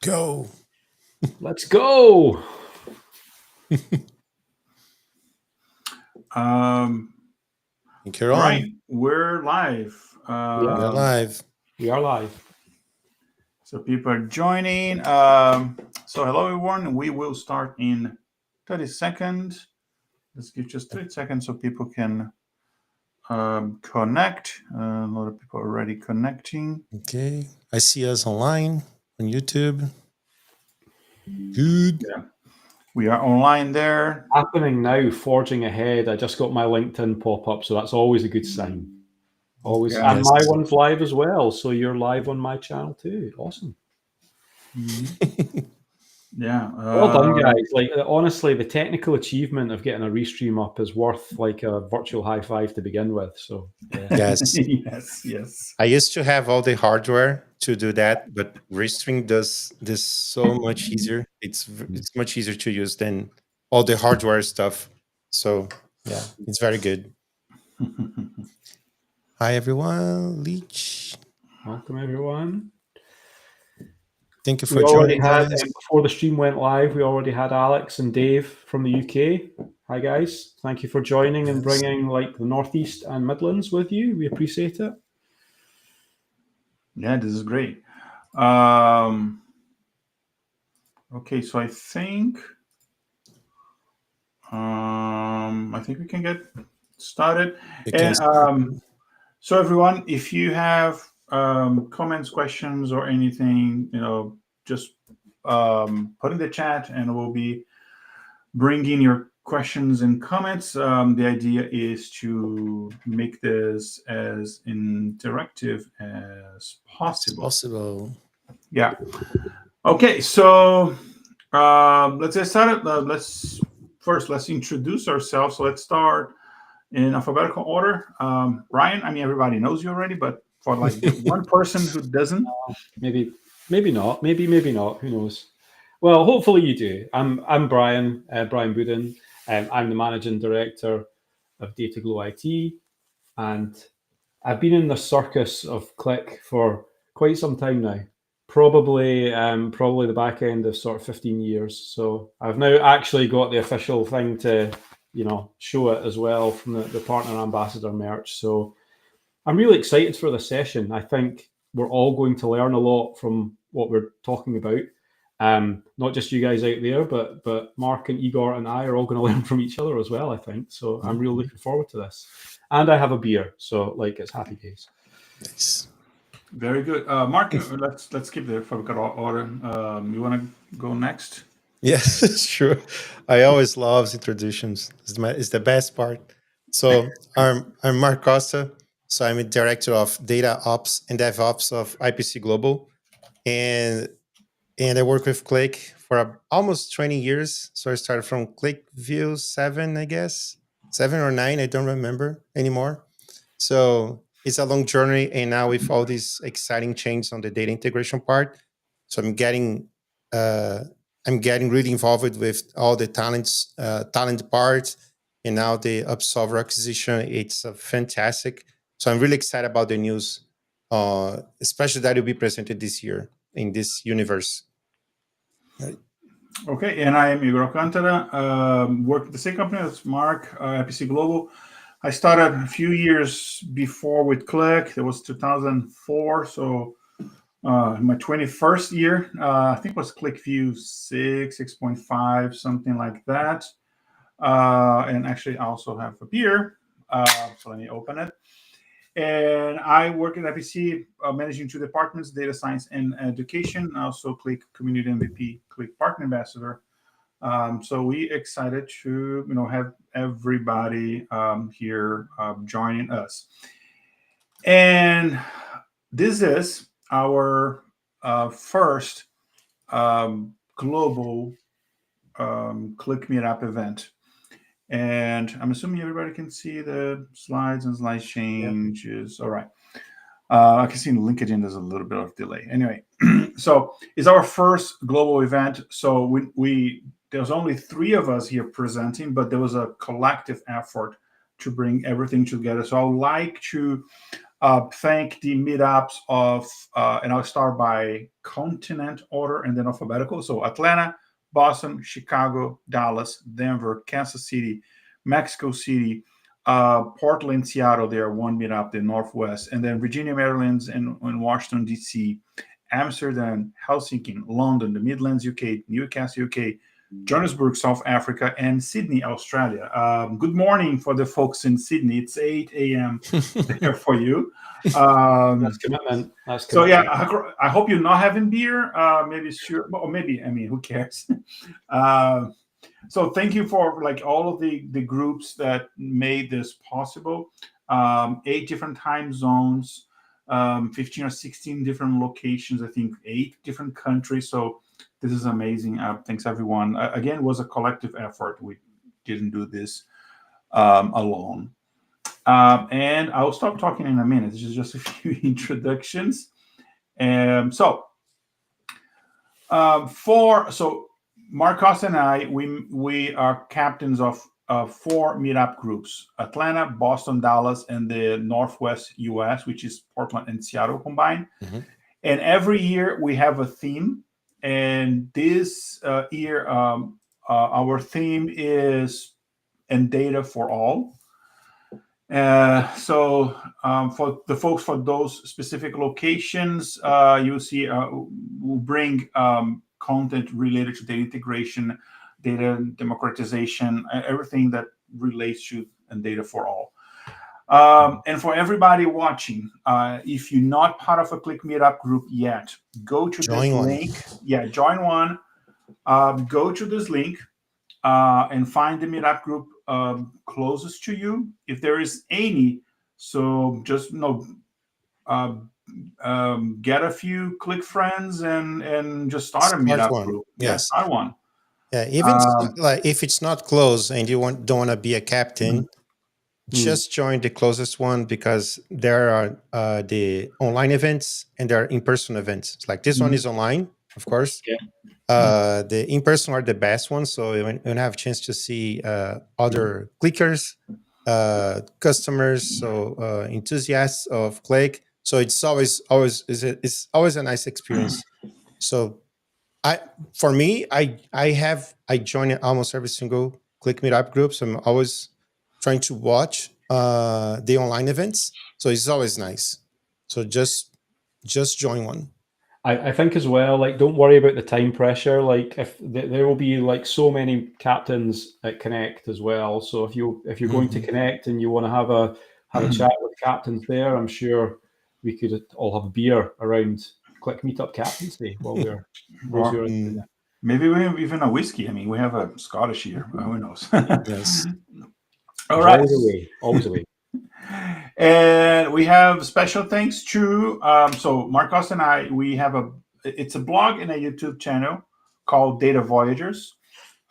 go. Let's go. Think you're All on. right, we're live. We're live. We are live. So people are joining. So hello everyone. We will start in 30 seconds. Let's give just 30 seconds so people can connect. A lot of people are already connecting. Okay. I see us online on YouTube. Good. Yeah. We are online there. Happening now, forging ahead. I just got my LinkedIn pop up, so that's always a good sign. Always, Yeah. and my one's live as well, so you're live on my channel too. Awesome. Yeah. Well done, guys. Like honestly, the technical achievement of getting a restream up is worth like a virtual high five to begin with. So yeah. Yes. yes. I used to have all the hardware to do that, but Restring does this so much easier. It's much easier to use than all the hardware stuff. So yeah, it's very good. Hi everyone, Leech. Welcome everyone. Thank you for joining us. Before the stream went live, we already had Alex and Dave from the UK. Hi guys, thank you for joining and bringing like the Northeast and Midlands with you. We appreciate it. Yeah, this is great. Okay, so I think we can get started. So everyone, if you have comments, questions, or anything, just put in the chat, and we'll be bringing your questions and comments. The idea is to make this as interactive as possible. Yeah. Okay, so let's get started. Let's introduce ourselves. So let's start in alphabetical order. Brian, I mean, everybody knows you already, but for like one person who doesn't, maybe not. Maybe not. Who knows? Well, hopefully you do. I'm Brian Booden. I'm the managing director of DataGlow IT, and I've been in the circus of Qlik for quite some time now. Probably the back end of sort of 15 years. So I've now actually got the official thing to, show it as well from the partner ambassador merch. So I'm really excited for the session. I think we're all going to learn a lot from what we're talking about. Not just you guys out there, but Mark and Igor and I are all going to learn from each other as well, I think. So I'm really looking forward to this. And I have a beer, so like it's happy days. Nice. Very good. Mark, let's keep the alphabetical order. You want to go next? Yes, sure. I always love introductions. It's the best part. So I'm Mark Costa. So I'm a director of Data Ops and DevOps of IPC Global, and I work with Qlik for almost 20 years. So I started from Qlik View 7, I guess 7 or 9. I don't remember anymore. So it's a long journey, and now with all these exciting changes on the data integration part, so I'm getting really involved with all the talent part, and now the Upsolver acquisition. It's fantastic. So I'm really excited about the news, especially that will be presented this year in this universe. Right. Okay, and I am Igor Alcantara. Work at the same company as Mark, IPC Global. I started a few years before with Qlik. That was 2004. So my 21st year, I think it was Qlik View 6, 6.5, something like that. And actually, I also have a beer. So let me open it. And I work at IPC, managing 2 departments, data science and education. Also, Qlik Community MVP, Qlik Partner Ambassador. So we excited to have everybody here joining us. And this is our first global Qlik Meetup event. And I'm assuming everybody can see the slides and slide changes. Yeah. All right. I can see in LinkedIn there's a little bit of delay. Anyway, so it's our first global event. So we there's only 3 of us here presenting, but there was a collective effort to bring everything together. So I would like to thank the meetups of, and I'll start by continent order and then alphabetical. So Atlanta, Boston, Chicago, Dallas, Denver, Kansas City, Mexico City, Portland, Seattle. There are one meetup, the Northwest, and then Virginia, Maryland, and Washington D.C., Amsterdam, Helsinki, London, the Midlands, UK, Newcastle, UK, Johannesburg, South Africa, and Sydney, Australia. Good morning for the folks in Sydney. It's 8 a.m. there for you. That's commitment. That's So commitment. yeah, I hope you're not having beer. Maybe sure, or maybe, I mean, who cares? So thank you for like all of the groups that made this possible. 8 different time zones, 15 or 16 different locations. I think 8 different countries. So this is amazing. Thanks everyone. Again, it was a collective effort. We didn't do this alone. And I'll stop talking in a minute. This is just a few introductions. So Mark Costa and I, we are captains of 4 meetup groups: Atlanta, Boston, Dallas, and the Northwest US, which is Portland and Seattle combined. Mm-hmm. And every year we have a theme. And this year, our theme is "And Data for All." So for the folks for those specific locations, you'll see we'll bring content related to data integration, data democratization, everything that relates to and data for all. And for everybody watching, if you're not part of a Qlik meetup group yet, go to this link. Yeah, join one. Go to this link and find the meetup group closest to you, if there is any. So just get a few Qlik friends and just start a meetup group. Yes, start one. Yeah, even like if it's not close and you don't want to be a captain, just join the closest one, because there are the online events and there are in-person events. It's like this one is online, of course. Yeah. The in-person are the best ones, so you have a chance to see other Qlikers, customers, so enthusiasts of Qlik. So it's always a nice experience. So I join almost every single Qlik meetup group. So I'm always trying to watch the online events. So it's always nice. So just join one. I think as well, like, don't worry about the time pressure. Like, if there will be like so many captains at Connect as well. So if you're going to Connect and you want to have a chat with captains there, I'm sure we could all have a beer around Qlik Meetup Captaincy while we're maybe even a whiskey. I mean, we have a Scottish here. Who knows? Yes. All right. Always away. And we have special thanks to so Mark Costa and I, it's a blog and a YouTube channel called Data Voyagers.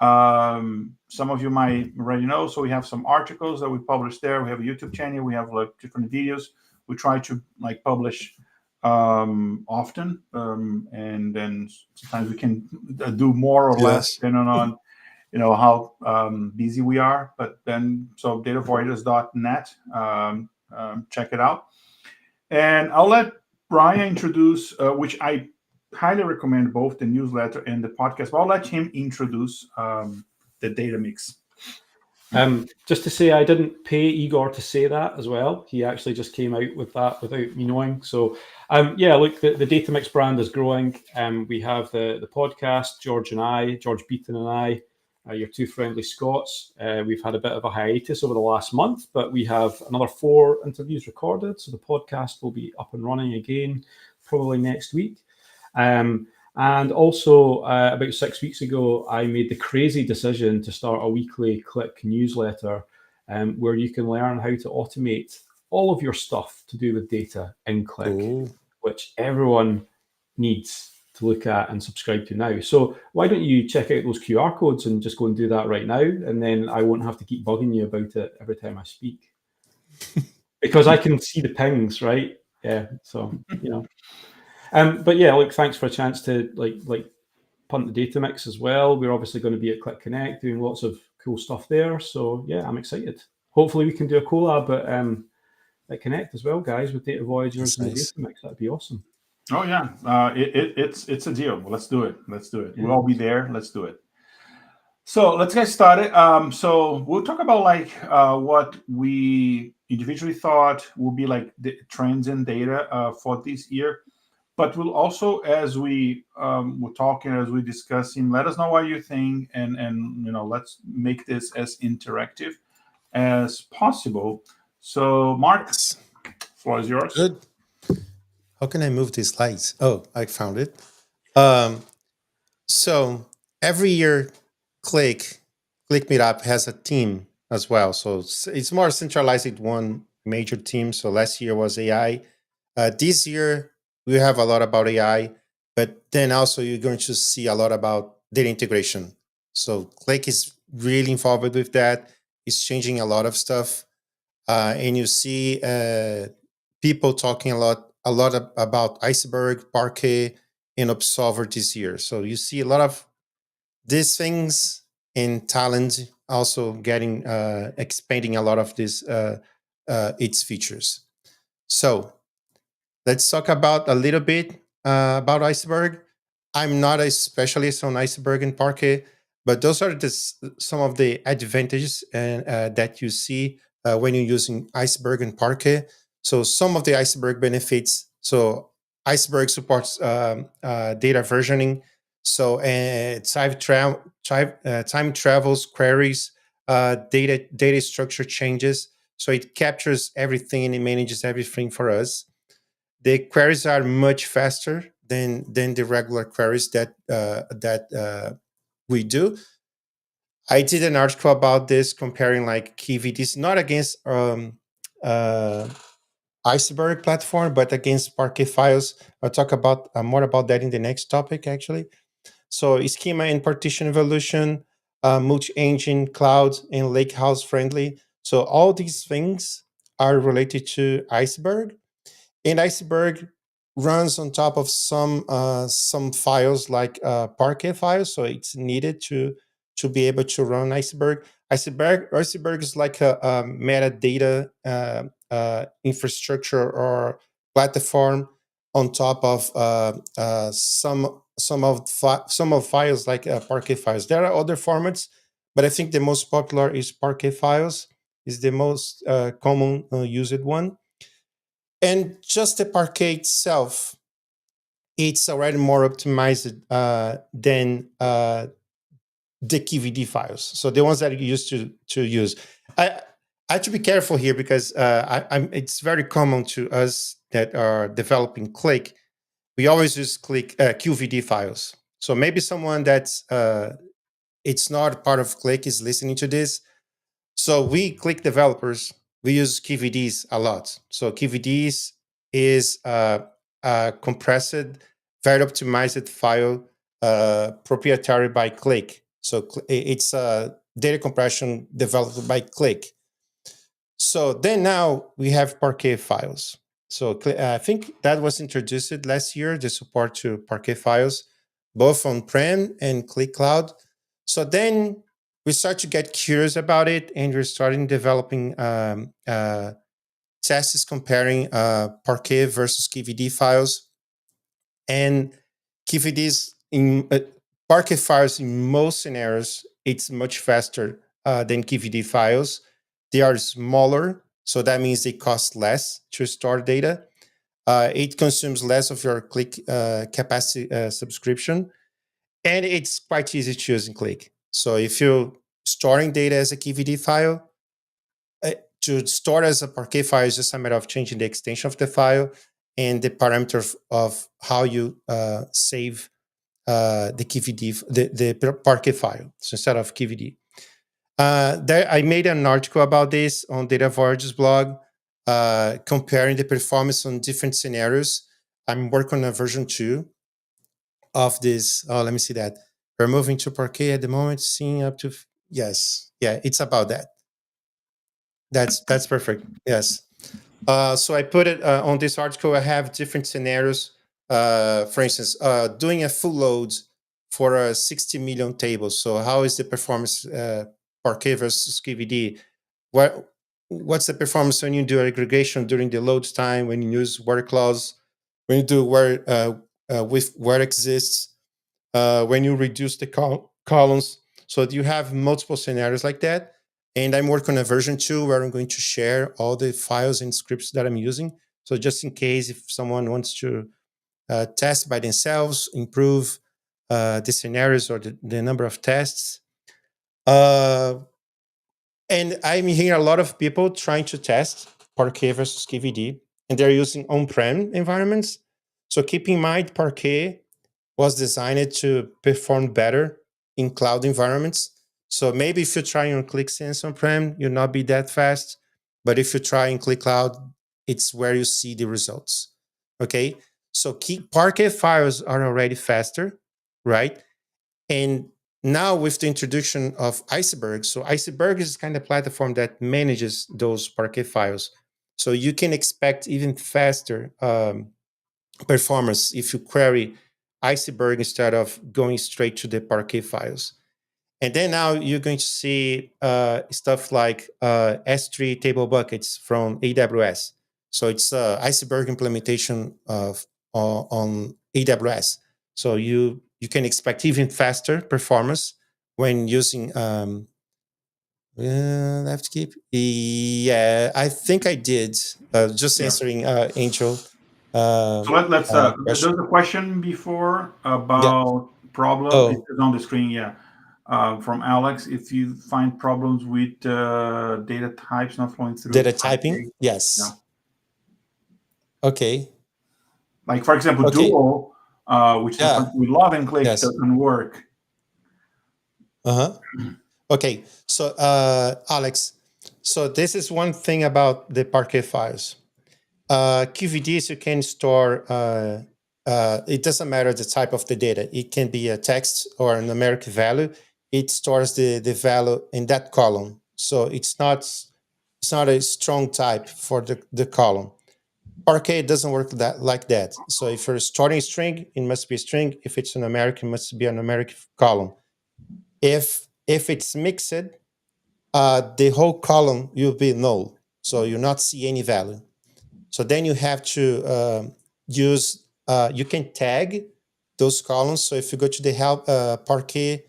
Some of you might already know. So we have some articles that we publish there. We have a YouTube channel. We have like different videos. We try to like publish often, and then sometimes we can do more or less depending on how busy we are. But then so datavoyagers.net, check it out. And I'll let Brian introduce, which I highly recommend, both the newsletter and the podcast, but I'll let him introduce the data mix. Just to say, I didn't pay Igor to say that as well. He actually just came out with that without me knowing. So look, the data mix brand is growing. We have the podcast, George Beaton and I, your 2 friendly Scots. We've had a bit of a hiatus over the last month, but we have another 4 interviews recorded. So the podcast will be up and running again, probably next week. And also, about 6 weeks ago, I made the crazy decision to start a weekly Qlik newsletter where you can learn how to automate all of your stuff to do with data in Qlik, which everyone needs to look at and subscribe to now. So why don't you check out those QR codes and just go and do that right now, and then I won't have to keep bugging you about it every time I speak. Because I can see the pings, right? Yeah, so, but yeah, look, thanks for a chance to like punt the data mix as well. We're obviously going to be at Qlik Connect doing lots of cool stuff there. So yeah, I'm excited. Hopefully we can do a collab connect as well, guys, with Data Voyagers That's and the nice. data mix. That'd be awesome. Oh yeah, it's a deal. Let's do it. Let's do it. Yeah. We'll all be there. Let's do it. So let's get started. So we'll talk about like what we individually thought will be like the trends in data for this year. But we'll also, as we're talking, as we're discussing, let us know what you think, and let's make this as interactive as possible. So, Mark, Yes. floor is yours. Good. How can I move these slides? Oh, I found it. Um, so every year, Qlik Meetup has a team as well. So it's more centralized in one major team. So last year was AI. This year we have a lot about AI, but then also you're going to see a lot about data integration. So Qlik is really involved with that. It's changing a lot of stuff, and you see people talking about Iceberg, Parquet, and Observer this year. So you see a lot of these things in talent also getting expanding a lot of its features. So let's talk about a little bit about Iceberg. I'm not a specialist on Iceberg and Parquet, but those are some of the advantages that you see when you're using Iceberg and Parquet. So some of the Iceberg benefits. So Iceberg supports data versioning. So time travels queries, data structure changes. So it captures everything and it manages everything for us. The queries are much faster than the regular queries that we do. I did an article about this comparing like KVDs, not against uh, Iceberg platform, but against Parquet files. I'll talk about more about that in the next topic, actually. So schema and partition evolution, multi-engine, cloud, and lakehouse friendly. So all these things are related to Iceberg, and Iceberg runs on top of some files like Parquet files, so it's needed to be able to run Iceberg. Iceberg is like a metadata infrastructure or platform on top of some of files like Parquet files. There are other formats, but I think the most popular is Parquet files. Is the most common used one. And just the Parquet itself, it's already more optimized than the KVD files. So the ones that you used to use. I have to be careful here because it's very common to us that are developing Qlik. We always use QVD files. So maybe someone that's it's not part of Qlik is listening to this. So we Qlik developers, we use KVDs a lot. So KVDs is a compressed, very optimized file proprietary by Qlik. So it's a data compression developed by Qlik. So then now we have Parquet files. So I think that was introduced last year, the support to Parquet files, both on-prem and Qlik Cloud. So then we start to get curious about it, and we're starting developing tests comparing Parquet versus KVD files. And KVDs in Parquet files in most scenarios, it's much faster than KVD files. They are smaller, so that means they cost less to store data. It consumes less of your Qlik capacity subscription, and it's quite easy to use in Qlik. So if you're storing data as a KVD file, to store as a Parquet file is just a matter of changing the extension of the file and the parameter of how you save the KVD, the Parquet file. So instead of KVD. I made an article about this on Data Voyager's blog, comparing the performance on different scenarios. I'm working on a version 2 of this. Oh, let me see that. We're moving to Parquet at the moment, seeing up to, yes. Yeah, it's about that. That's perfect. Yes. So I put it on this article. I have different scenarios. For instance, doing a full load for a 60 million table. So how is the performance Parquet versus KVD? what's the performance when you do aggregation during the load time, when you use where clause, when you do with where exists, when you reduce the columns. So you have multiple scenarios like that. And I'm working on a version 2 where I'm going to share all the files and scripts that I'm using. So just in case if someone wants to test by themselves, improve the scenarios or the number of tests. And I'm hearing a lot of people trying to test Parquet versus KVD, and they're using on-prem environments. So keep in mind, Parquet was designed to perform better in cloud environments. So maybe if you try on Qlik Sense on-prem, you'll not be that fast. But if you try in Qlik Cloud, it's where you see the results. Okay. So Parquet files are already faster, right? And now with the introduction of Iceberg, so Iceberg is kind of platform that manages those Parquet files. So you can expect even faster performance if you query Iceberg instead of going straight to the Parquet files. And then now you're going to see stuff like S3 table buckets from AWS. So it's Iceberg implementation on AWS. So you can expect even faster performance when using left keep. Yeah, I think I did. Just answering Angel. So let's there's a question before about problem. It is on the screen, from Alex. If you find problems with data types not flowing through data typing, yes. Yeah. Okay. Like for example, Duo, which is something we love in Qlik, doesn't work. Okay. So Alex, so this is one thing about the Parquet files. QVDs you can store. It doesn't matter the type of the data. It can be a text or a numeric value. It stores the value in that column. So it's not a strong type for the column. Parquet doesn't work like that. So if you're storing a string, it must be a string. If it's a numeric, it must be a numeric column. If it's mixed, the whole column will be null. So you'll not see any value. So then you have to use, you can tag those columns. So if you go to the help Parquet,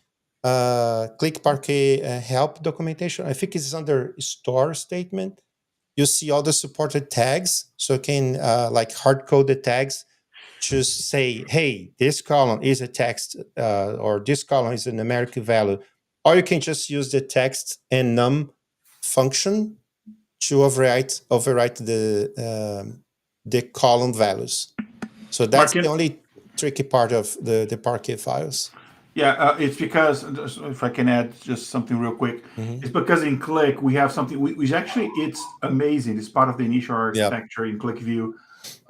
Qlik Parquet help documentation, I think it's under store statement. You see all the supported tags. So you can like hard code the tags to say, hey, this column is a text or this column is a numeric value. Or you can just use the text and num function to overwrite the column values. So that's the only tricky part of the Parquet files. Yeah, it's because, if I can add just something real quick, it's because in Qlik we have something which actually it's amazing. It's part of the initial architecture in Qlik view.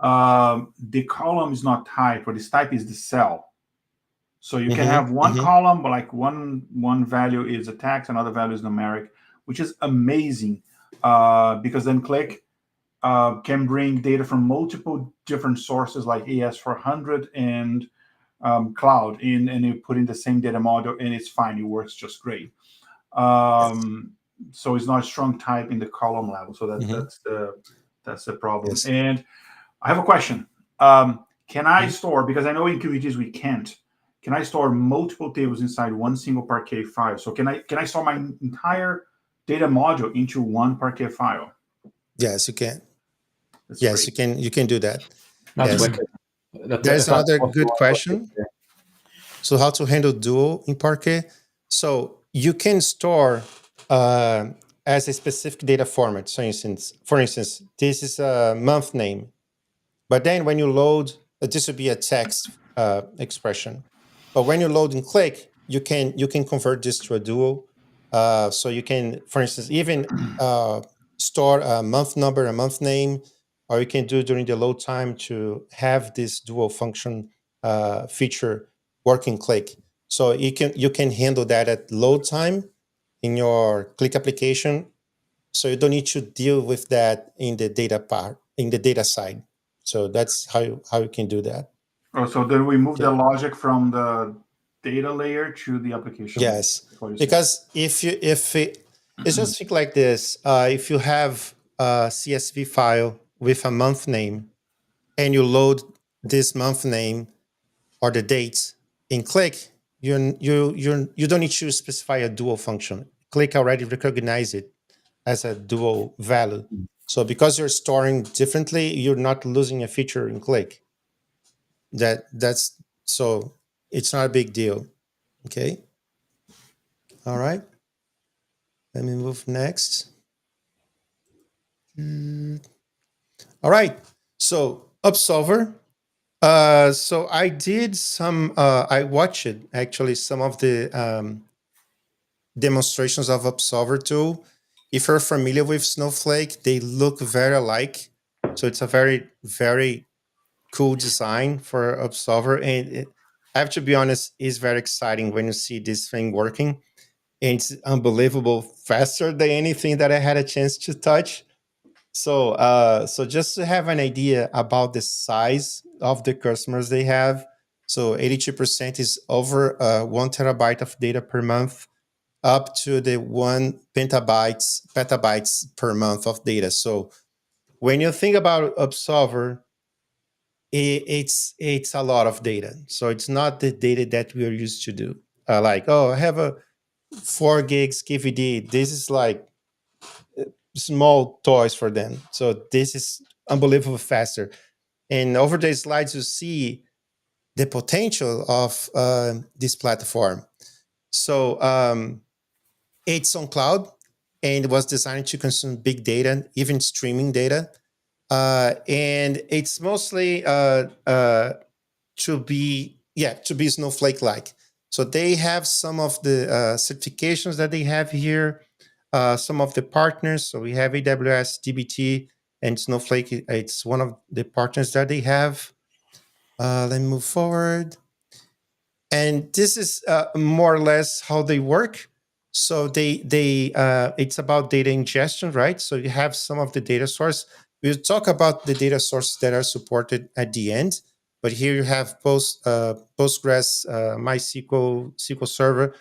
The column is not typed, but its type is the cell. So you can have one column, but like one value is a text, another value is numeric, which is amazing because then Qlik can bring data from multiple different sources like AS400 and cloud and you put in the same data model and it's fine. It works just great. So it's not a strong type in the column level. So that's the problem. Yes. And I have a question. Can I store, because I know in QVGs we can't, can I store multiple tables inside one single Parquet file? So can I store my entire data module into one Parquet file? Yes, you can. That's yes, great. you can do that. That's yes. There's another good question. So how to handle Duo in Parquet? So you can store as a specific data format. So for instance, this is a month name. But then when you load, this would be a text expression. But when you load in Qlik, you can convert this to a Duo. So you can, for instance, even store a month number, a month name, or you can do during the load time to have this Duo function feature work in Qlik. So you can handle that at load time in your Qlik application. So you don't need to deal with that in the data part, in the data side. So that's how you can do that. Oh, so then we move the logic from the data layer to the application. Yes, because It's just think like this. If you have a CSV file with a month name and you load this month name or the date in Qlik, you don't need to specify a dual function. Qlik already recognize it as a dual value. So because you're storing differently, you're not losing a feature in Qlik. That's so it's not a big deal. Okay. All right. Let me move next. All right. So Upsolver. So I did some. I watched actually some of the demonstrations of Upsolver tool. If you're familiar with Snowflake, they look very alike. So it's a very cool design for Upsolver, and I have to be honest, it's very exciting when you see this thing working. And it's unbelievable faster than anything that I had a chance to touch. So just to have an idea about the size of the customers they have, so 82% is over 1 terabyte of data per month, up to the 1 petabytes per month of data. So when you think about Upsolver, it's a lot of data. So it's not the data that we are used to do. Like, oh, I have a 4 gigs KVD. This is like small toys for them. So this is unbelievable faster. And over the slides, you see the potential of this platform. So it's on cloud and it was designed to consume big data, even streaming data. And it's mostly to be Snowflake like. So they have some of the certifications that they have here, some of the partners. So we have AWS, DBT, and Snowflake. It's one of the partners that they have. Let me move forward. And this is more or less how they work. So they it's about data ingestion, right? So you have some of the data source. We'll talk about the data sources that are supported at the end, but here you have Postgres, MySQL, SQL Server,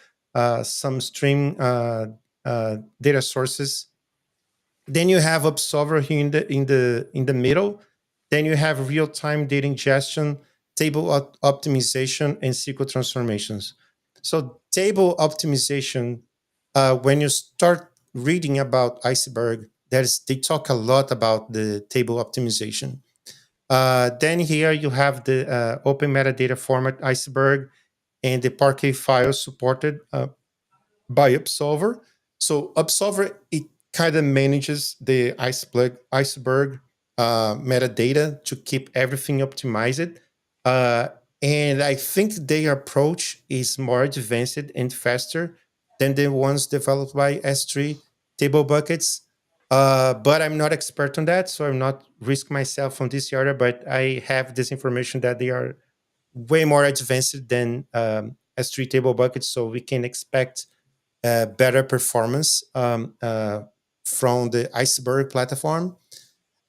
some stream data sources. Then you have Observer here in the middle. Then you have real-time data ingestion, table optimization, and SQL transformations. So table optimization, when you start reading about Iceberg, they talk a lot about the table optimization. Then here you have the open metadata format Iceberg and the Parquet files supported by Upsolver. So Upsolver, it kind of manages the iceberg metadata to keep everything optimized. And I think their approach is more advanced and faster than the ones developed by S3 table buckets. But I'm not expert on that, so I'm not risk myself on this area. But I have this information that they are way more advanced than S3 table buckets, so we can expect better performance from the Iceberg platform.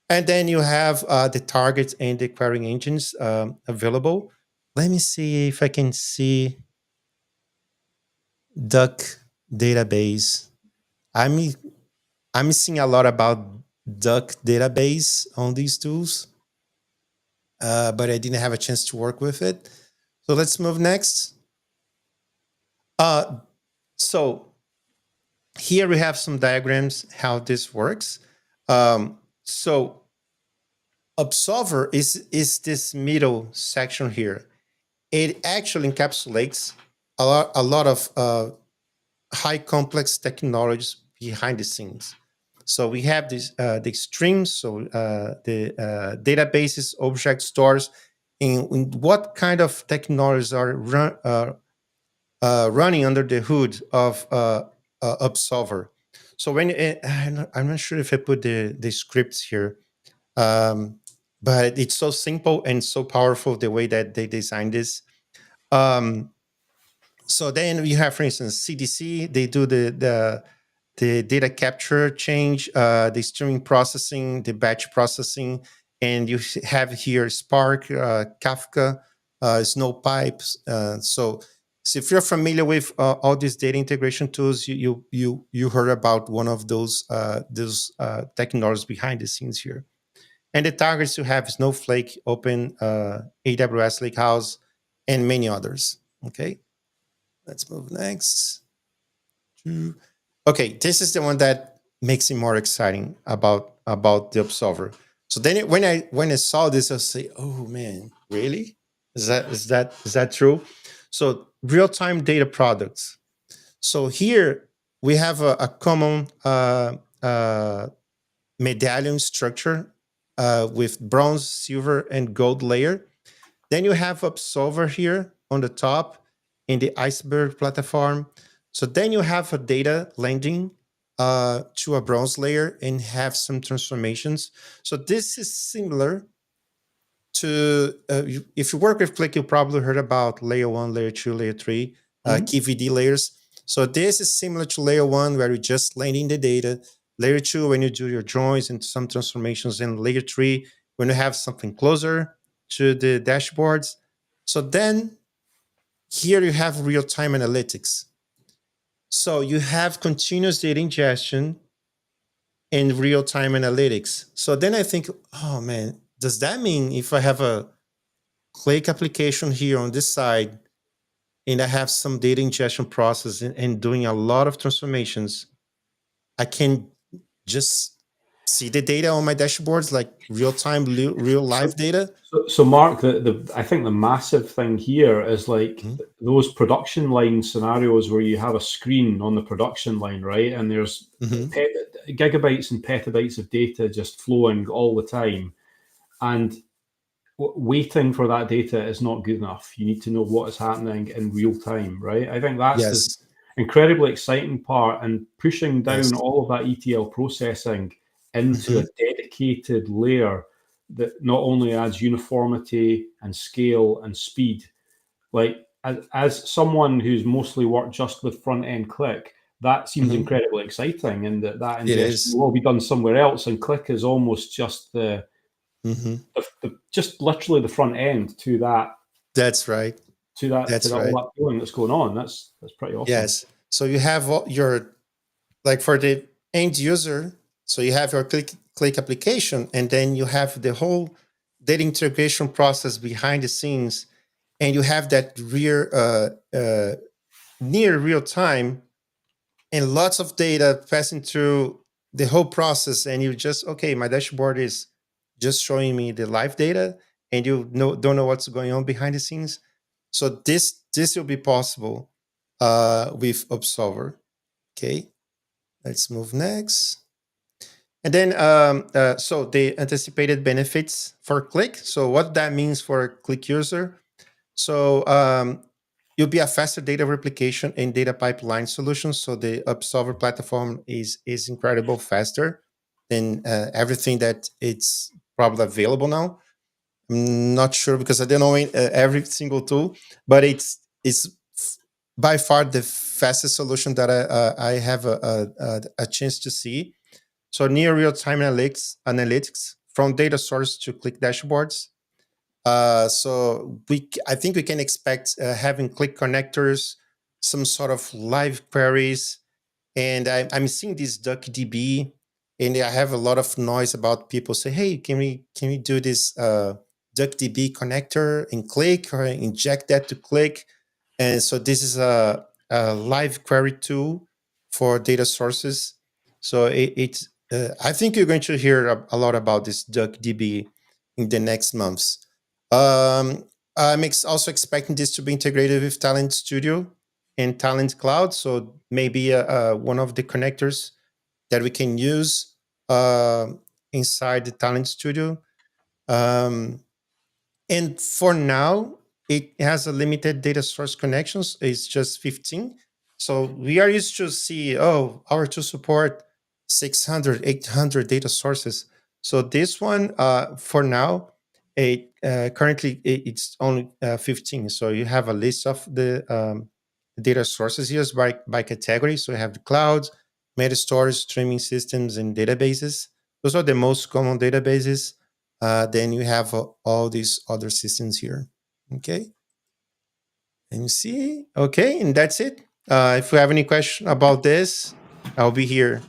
And then you have the targets and the querying engines available. Let me see if I can see Duck database. I'm I'm seeing a lot about Duck database on these tools, but I didn't have a chance to work with it. So let's move next. So here we have some diagrams how this works. So Observer is this middle section here. It actually encapsulates a lot of high complex technologies behind the scenes. So we have the streams, so the databases, object stores, in what kind of technologies are running under the hood of Upsolver. So when I'm not sure if I put the scripts here, but it's so simple and so powerful the way that they designed this. So then you have, for instance, CDC. They do the data capture, change, the streaming processing, the batch processing, and you have here Spark, Kafka, Snowpipes. So So if you're familiar with all these data integration tools, you heard about one of those technologies behind the scenes here. And the targets you have Snowflake, Open, AWS Lakehouse, and many others. Okay, let's move next. Okay, this is the one that makes it more exciting about the Observer. So then when I saw this, I say, oh man, really? Is that true? So real-time data products. So here we have a common medallion structure with bronze, silver, and gold layer. Then you have Observer here on the top in the iceberg platform. So then you have a data landing to a bronze layer and have some transformations. So this is similar to, if you work with Qlik, you probably heard about layer 1, layer 2, layer 3, KVD layers. So this is similar to layer 1 where you just landing the data. Layer 2 when you do your joins and some transformations. And layer 3 when you have something closer to the dashboards. So then here you have real-time analytics. So you have continuous data ingestion and real-time analytics. So then I think, oh man, does that mean if I have a Qlik application here on this side and I have some data ingestion process and doing a lot of transformations, I can just see the data on my dashboards, like real-time, real live data? So Mark, I think the massive thing here is like those production line scenarios where you have a screen on the production line, right? And there's gigabytes and petabytes of data just flowing all the time. And waiting for that data is not good enough. You need to know what is happening in real time, right? I think that's the incredibly exciting part, and pushing down all of that ETL processing into a dedicated layer that not only adds uniformity and scale and speed. Like as someone who's mostly worked just with front end Qlik, that seems incredibly exciting, and that ingestion will all be done somewhere else. And Qlik is almost just just literally the front end to that. That's right. To that all that feeling that's going on. That's pretty awesome. Yes. So you have your, like for the end user, so you have your Qlik application, and then you have the whole data integration process behind the scenes, and you have that near real time and lots of data passing through the whole process, and you just, okay, my dashboard is just showing me the live data, and you don't know what's going on behind the scenes. So this will be possible with Observer. Okay, let's move next. And then, so the anticipated benefits for Qlik. So what that means for a Qlik user. So you'll be a faster data replication and data pipeline solution. So the Observer platform is incredible faster than everything that it's probably available now. I'm not sure because I don't know every single tool, but it's by far the fastest solution that I have a chance to see. So near real-time analytics from data source to Qlik dashboards. So I think we can expect having Qlik connectors, some sort of live queries, and I'm seeing this DuckDB, and I have a lot of noise about people say, "Hey, can we do this DuckDB connector in Qlik or inject that to Qlik?" And so this is a live query tool for data sources. So I think you're going to hear a lot about this DuckDB in the next months. I'm also expecting this to be integrated with Talent Studio and Talent Cloud. So maybe one of the connectors that we can use inside the Talent Studio. And for now, it has a limited data source connections. It's just 15. So we are used to see, our to support 600, 800 data sources. So this one, for now, currently it's only 15. So you have a list of the data sources used by category. So you have the clouds, meta storage, streaming systems, and databases. Those are the most common databases. Then you have all these other systems here. Okay. And see, okay, and that's it. If you have any question about this, I'll be here.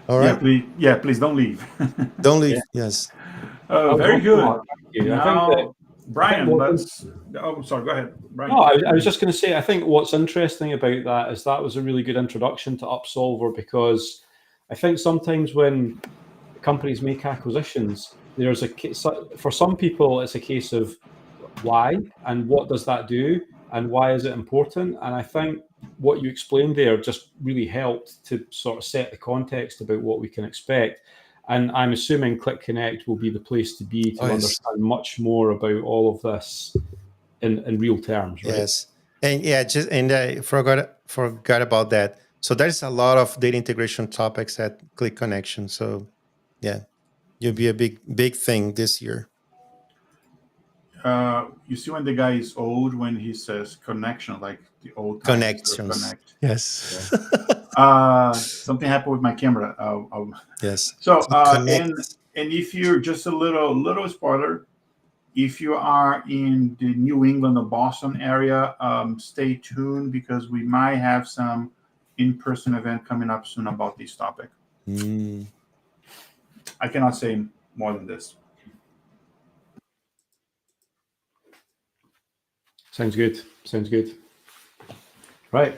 All right, Please don't leave. don't Yeah, leave. Yes, that was Very awesome, good. Mark. Thank you. Now, I think Brian, what let's. Oh, sorry. Go ahead, No, Brian. I was just going to say, I think what's interesting about that is that was a really good introduction to Upsolver, because I think sometimes when companies make acquisitions, there's a for some people it's a case of why and what does that do and why is it important. And I think what you explained there just really helped to sort of set the context about what we can expect. And I'm assuming Qlik Connect will be the place to be oh to yes, understand much more about all of this in real terms, right? yes, and yeah, just and I forgot about that. So there's a lot of data integration topics at Qlik Connection. So yeah, you'll be a big thing this year. You see when the guy is old when he says connection, like the old timers or Connections. connect. Yes. Something happened with my camera. Yes. So Connect. and if you're just a little spoiler, if you are in the New England or Boston area, stay tuned because we might have some in-person event coming up soon about this topic. Mm. I cannot say more than this. Sounds good. Sounds good. Right.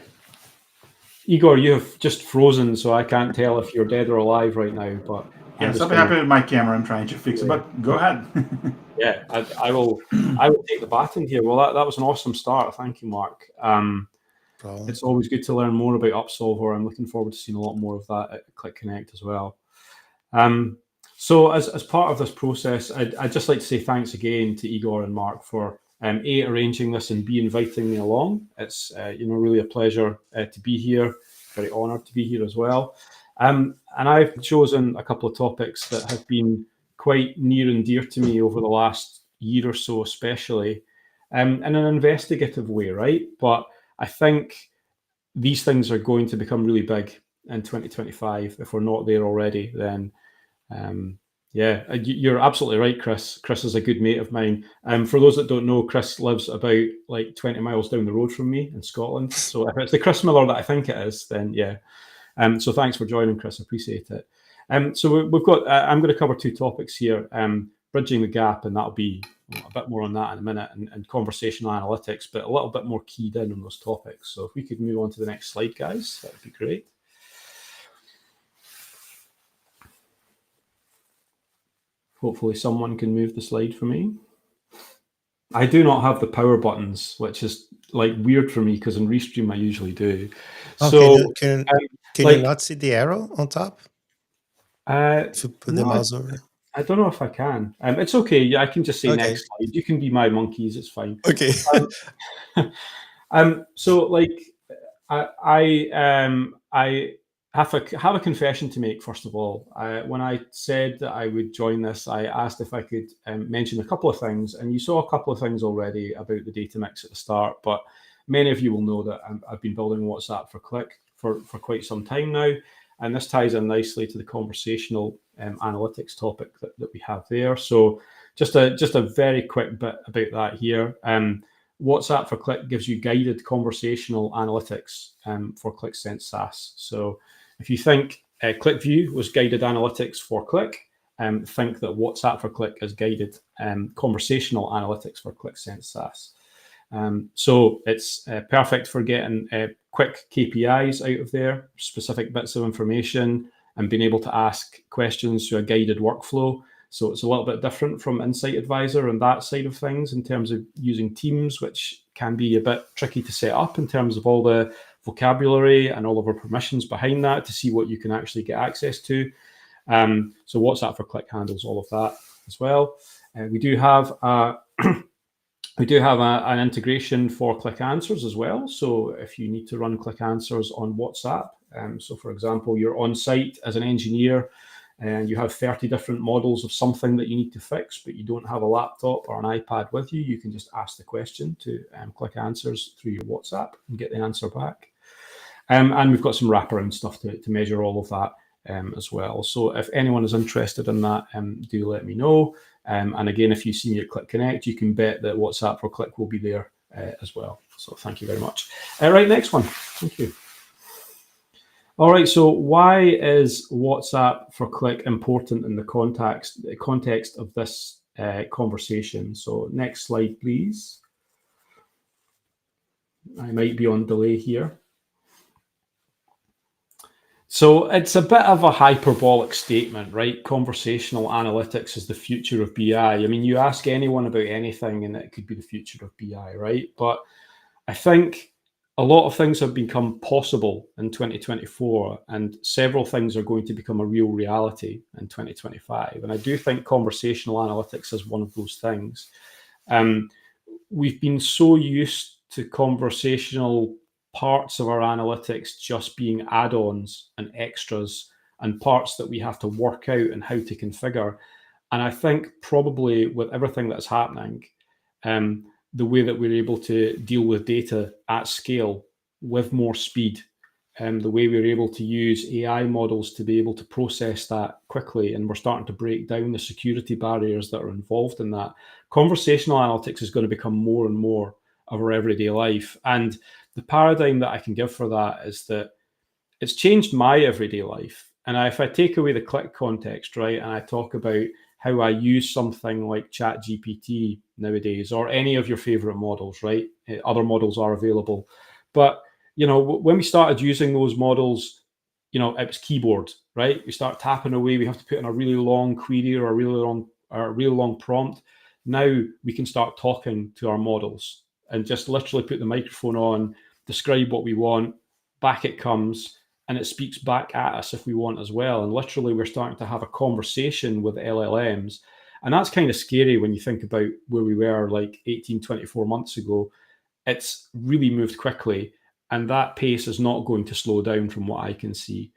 Igor, you have just frozen, so I can't tell if you're dead or alive right now, but Yeah, I'm just something going to, happened with my camera. I'm trying to fix it, but go ahead. yeah, I will take the baton here. Well, that was an awesome start. Thank you, Mark. Problem. It's always good to learn more about Upsolver. I'm looking forward to seeing a lot more of that at Qlik Connect as well. So as part of this process, I'd just like to say thanks again to Igor and Mark for A, arranging this, and B, inviting me along. It's really a pleasure to be here. Very honoured to be here as well. And I've chosen a couple of topics that have been quite near and dear to me over the last year or so, especially in an investigative way, right? But I think these things are going to become really big in 2025. If we're not there already, then yeah, you're absolutely right, Chris. Chris is a good mate of mine. For those that don't know, Chris lives about like 20 miles down the road from me in Scotland. So if it's the Chris Miller that I think it is, then yeah. So thanks for joining, Chris. I appreciate it. So we've got, I'm going to cover two topics here, bridging the gap, and that'll be a bit more on that in a minute, and conversational analytics, but a little bit more keyed in on those topics. So if we could move on to the next slide, guys, that would be great. Hopefully someone can move the slide for me. I do not have the power buttons, which is like weird for me because in Restream I usually do. Oh, So can like, you not see the arrow on top? If you put the no, mouse over. I don't know if I can. It's okay. Yeah, I can just say Okay. next slide. You can be my monkeys. It's fine. Okay. So like I have a confession to make. First of all, when I said that I would join this, I asked if I could mention a couple of things, and you saw a couple of things already about the data mix at the start. But many of you will know that I've been building WhatsApp for Qlik for quite some time now, and this ties in nicely to the conversational analytics topic that we have there. So just a very quick bit about that here. WhatsApp for Qlik gives you guided conversational analytics for Qlik Sense SaaS. So if you think Qlik View was guided analytics for Qlik, think that WhatsApp for Qlik is guided conversational analytics for Qlik Sense SaaS. So it's perfect for getting quick KPIs out of there, specific bits of information, and being able to ask questions through a guided workflow. So it's a little bit different from Insight Advisor and that side of things in terms of using teams, which can be a bit tricky to set up in terms of all the vocabulary and all of our permissions behind that to see what you can actually get access to. So WhatsApp for Qlik handles all of that as well. We do have an integration for Qlik Answers as well. So if you need to run Qlik Answers on WhatsApp, so for example, you're on site as an engineer and you have 30 different models of something that you need to fix, but you don't have a laptop or an iPad with you, you can just ask the question to Qlik Answers through your WhatsApp and get the answer back. And we've got some wraparound stuff to measure all of that as well. So if anyone is interested in that, do let me know. And again, if you see me at Qlik Connect, you can bet that WhatsApp for Qlik will be there as well. So thank you very much. Right, next one. Thank you. All right, so why is WhatsApp for Qlik important in the context of this conversation? So next slide, please. I might be on delay here. So it's a bit of a hyperbolic statement, right? Conversational analytics is the future of BI. I mean, you ask anyone about anything and it could be the future of BI, right? But I think a lot of things have become possible in 2024, and several things are going to become a real reality in 2025. And I do think conversational analytics is one of those things. We've been so used to conversational parts of our analytics just being add-ons and extras and parts that we have to work out and how to configure. And I think probably with everything that's happening, the way that we're able to deal with data at scale with more speed, the way we're able to use AI models to be able to process that quickly, and we're starting to break down the security barriers that are involved in that. Conversational analytics is going to become more and more of our everyday life. And the paradigm that I can give for that is that it's changed my everyday life. And if I take away the Qlik context, right, and I talk about how I use something like ChatGPT nowadays, or any of your favorite models, right? Other models are available. But, you know, when we started using those models, you know, it was keyboard, right? We start tapping away. We have to put in a really long query or a really long prompt. Now we can start talking to our models and just literally put the microphone on, describe what we want, back it comes, and it speaks back at us if we want as well. And literally we're starting to have a conversation with LLMs. And that's kind of scary when you think about where we were like 18, 24 months ago. It's really moved quickly, and that pace is not going to slow down from what I can see.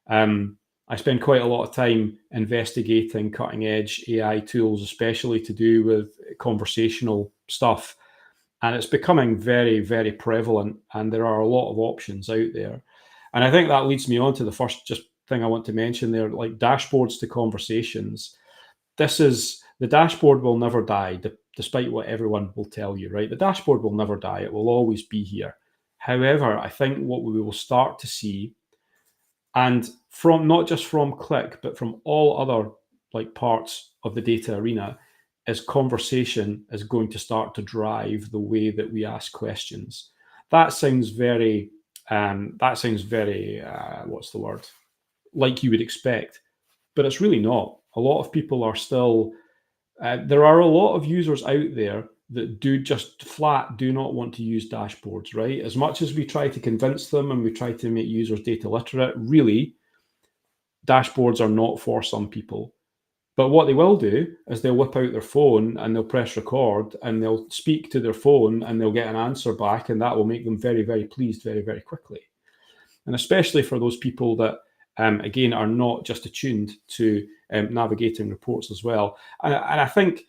I spend quite a lot of time investigating cutting edge AI tools, especially to do with conversational stuff. And it's becoming very, very prevalent, and there are a lot of options out there. And I think that leads me on to the first just thing I want to mention there, like dashboards to conversations. The dashboard will never die, despite what everyone will tell you, right? The dashboard will never die. It will always be here. However, I think what we will start to see, and from not just from Qlik, but from all other like parts of the data arena, is conversation is going to start to drive the way that we ask questions. That sounds very what's the word? Like you would expect, but it's really not. A lot of people are still, there are a lot of users out there that do not want to use dashboards, right? As much as we try to convince them and we try to make users data literate, really, dashboards are not for some people. But what they will do is they'll whip out their phone and they'll press record and they'll speak to their phone and they'll get an answer back, and that will make them very, very pleased very, very quickly. And especially for those people that, again, are not just attuned to navigating reports as well. And I think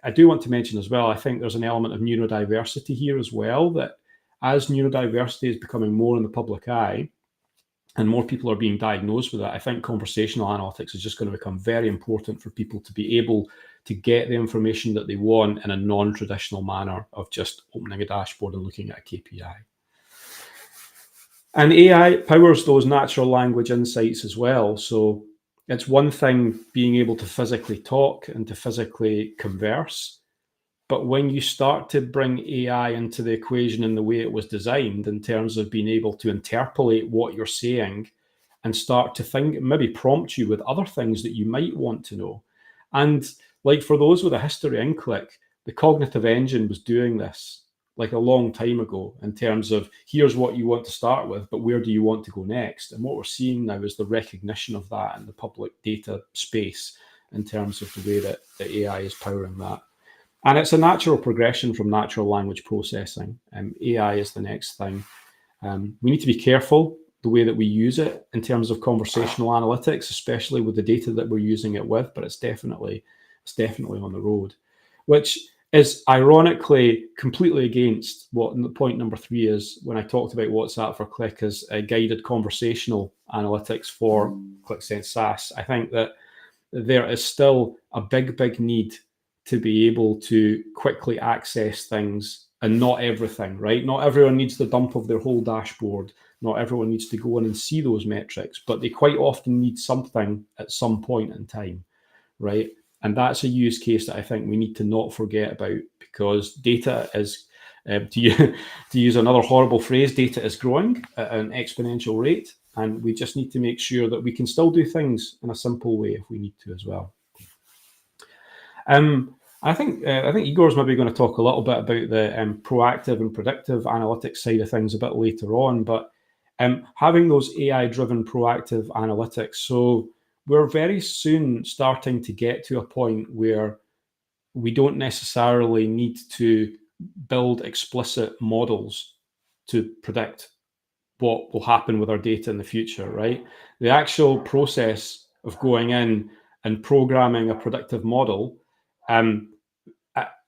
I do want to mention as well, I think there's an element of neurodiversity here as well, that as neurodiversity is becoming more in the public eye, and more people are being diagnosed with it, I think conversational analytics is just going to become very important for people to be able to get the information that they want in a non-traditional manner of just opening a dashboard and looking at a KPI. And AI powers those natural language insights as well. So it's one thing being able to physically talk and to physically converse. But when you start to bring AI into the equation in the way it was designed, in terms of being able to interpolate what you're saying and start to think, maybe prompt you with other things that you might want to know. And like for those with a history in Qlik, the cognitive engine was doing this like a long time ago in terms of here's what you want to start with, but where do you want to go next? And what we're seeing now is the recognition of that in the public data space in terms of the way that the AI is powering that. And it's a natural progression from natural language processing. AI is the next thing. We need to be careful the way that we use it in terms of conversational analytics, especially with the data that we're using it with, but it's definitely on the road, which is ironically completely against what point number 3 is when I talked about WhatsApp for Qlik as a guided conversational analytics for QlikSense SaaS. I think that there is still a big need to be able to quickly access things and not everything, right? Not everyone needs the dump of their whole dashboard. Not everyone needs to go in and see those metrics, but they quite often need something at some point in time, right? And that's a use case that I think we need to not forget about, because data is, to use another horrible phrase, data is growing at an exponential rate, and we just need to make sure that we can still do things in a simple way if we need to as well. I think Igor's maybe going to talk a little bit about the proactive and predictive analytics side of things a bit later on, but having those AI-driven proactive analytics. So we're very soon starting to get to a point where we don't necessarily need to build explicit models to predict what will happen with our data in the future, right? The actual process of going in and programming a predictive model,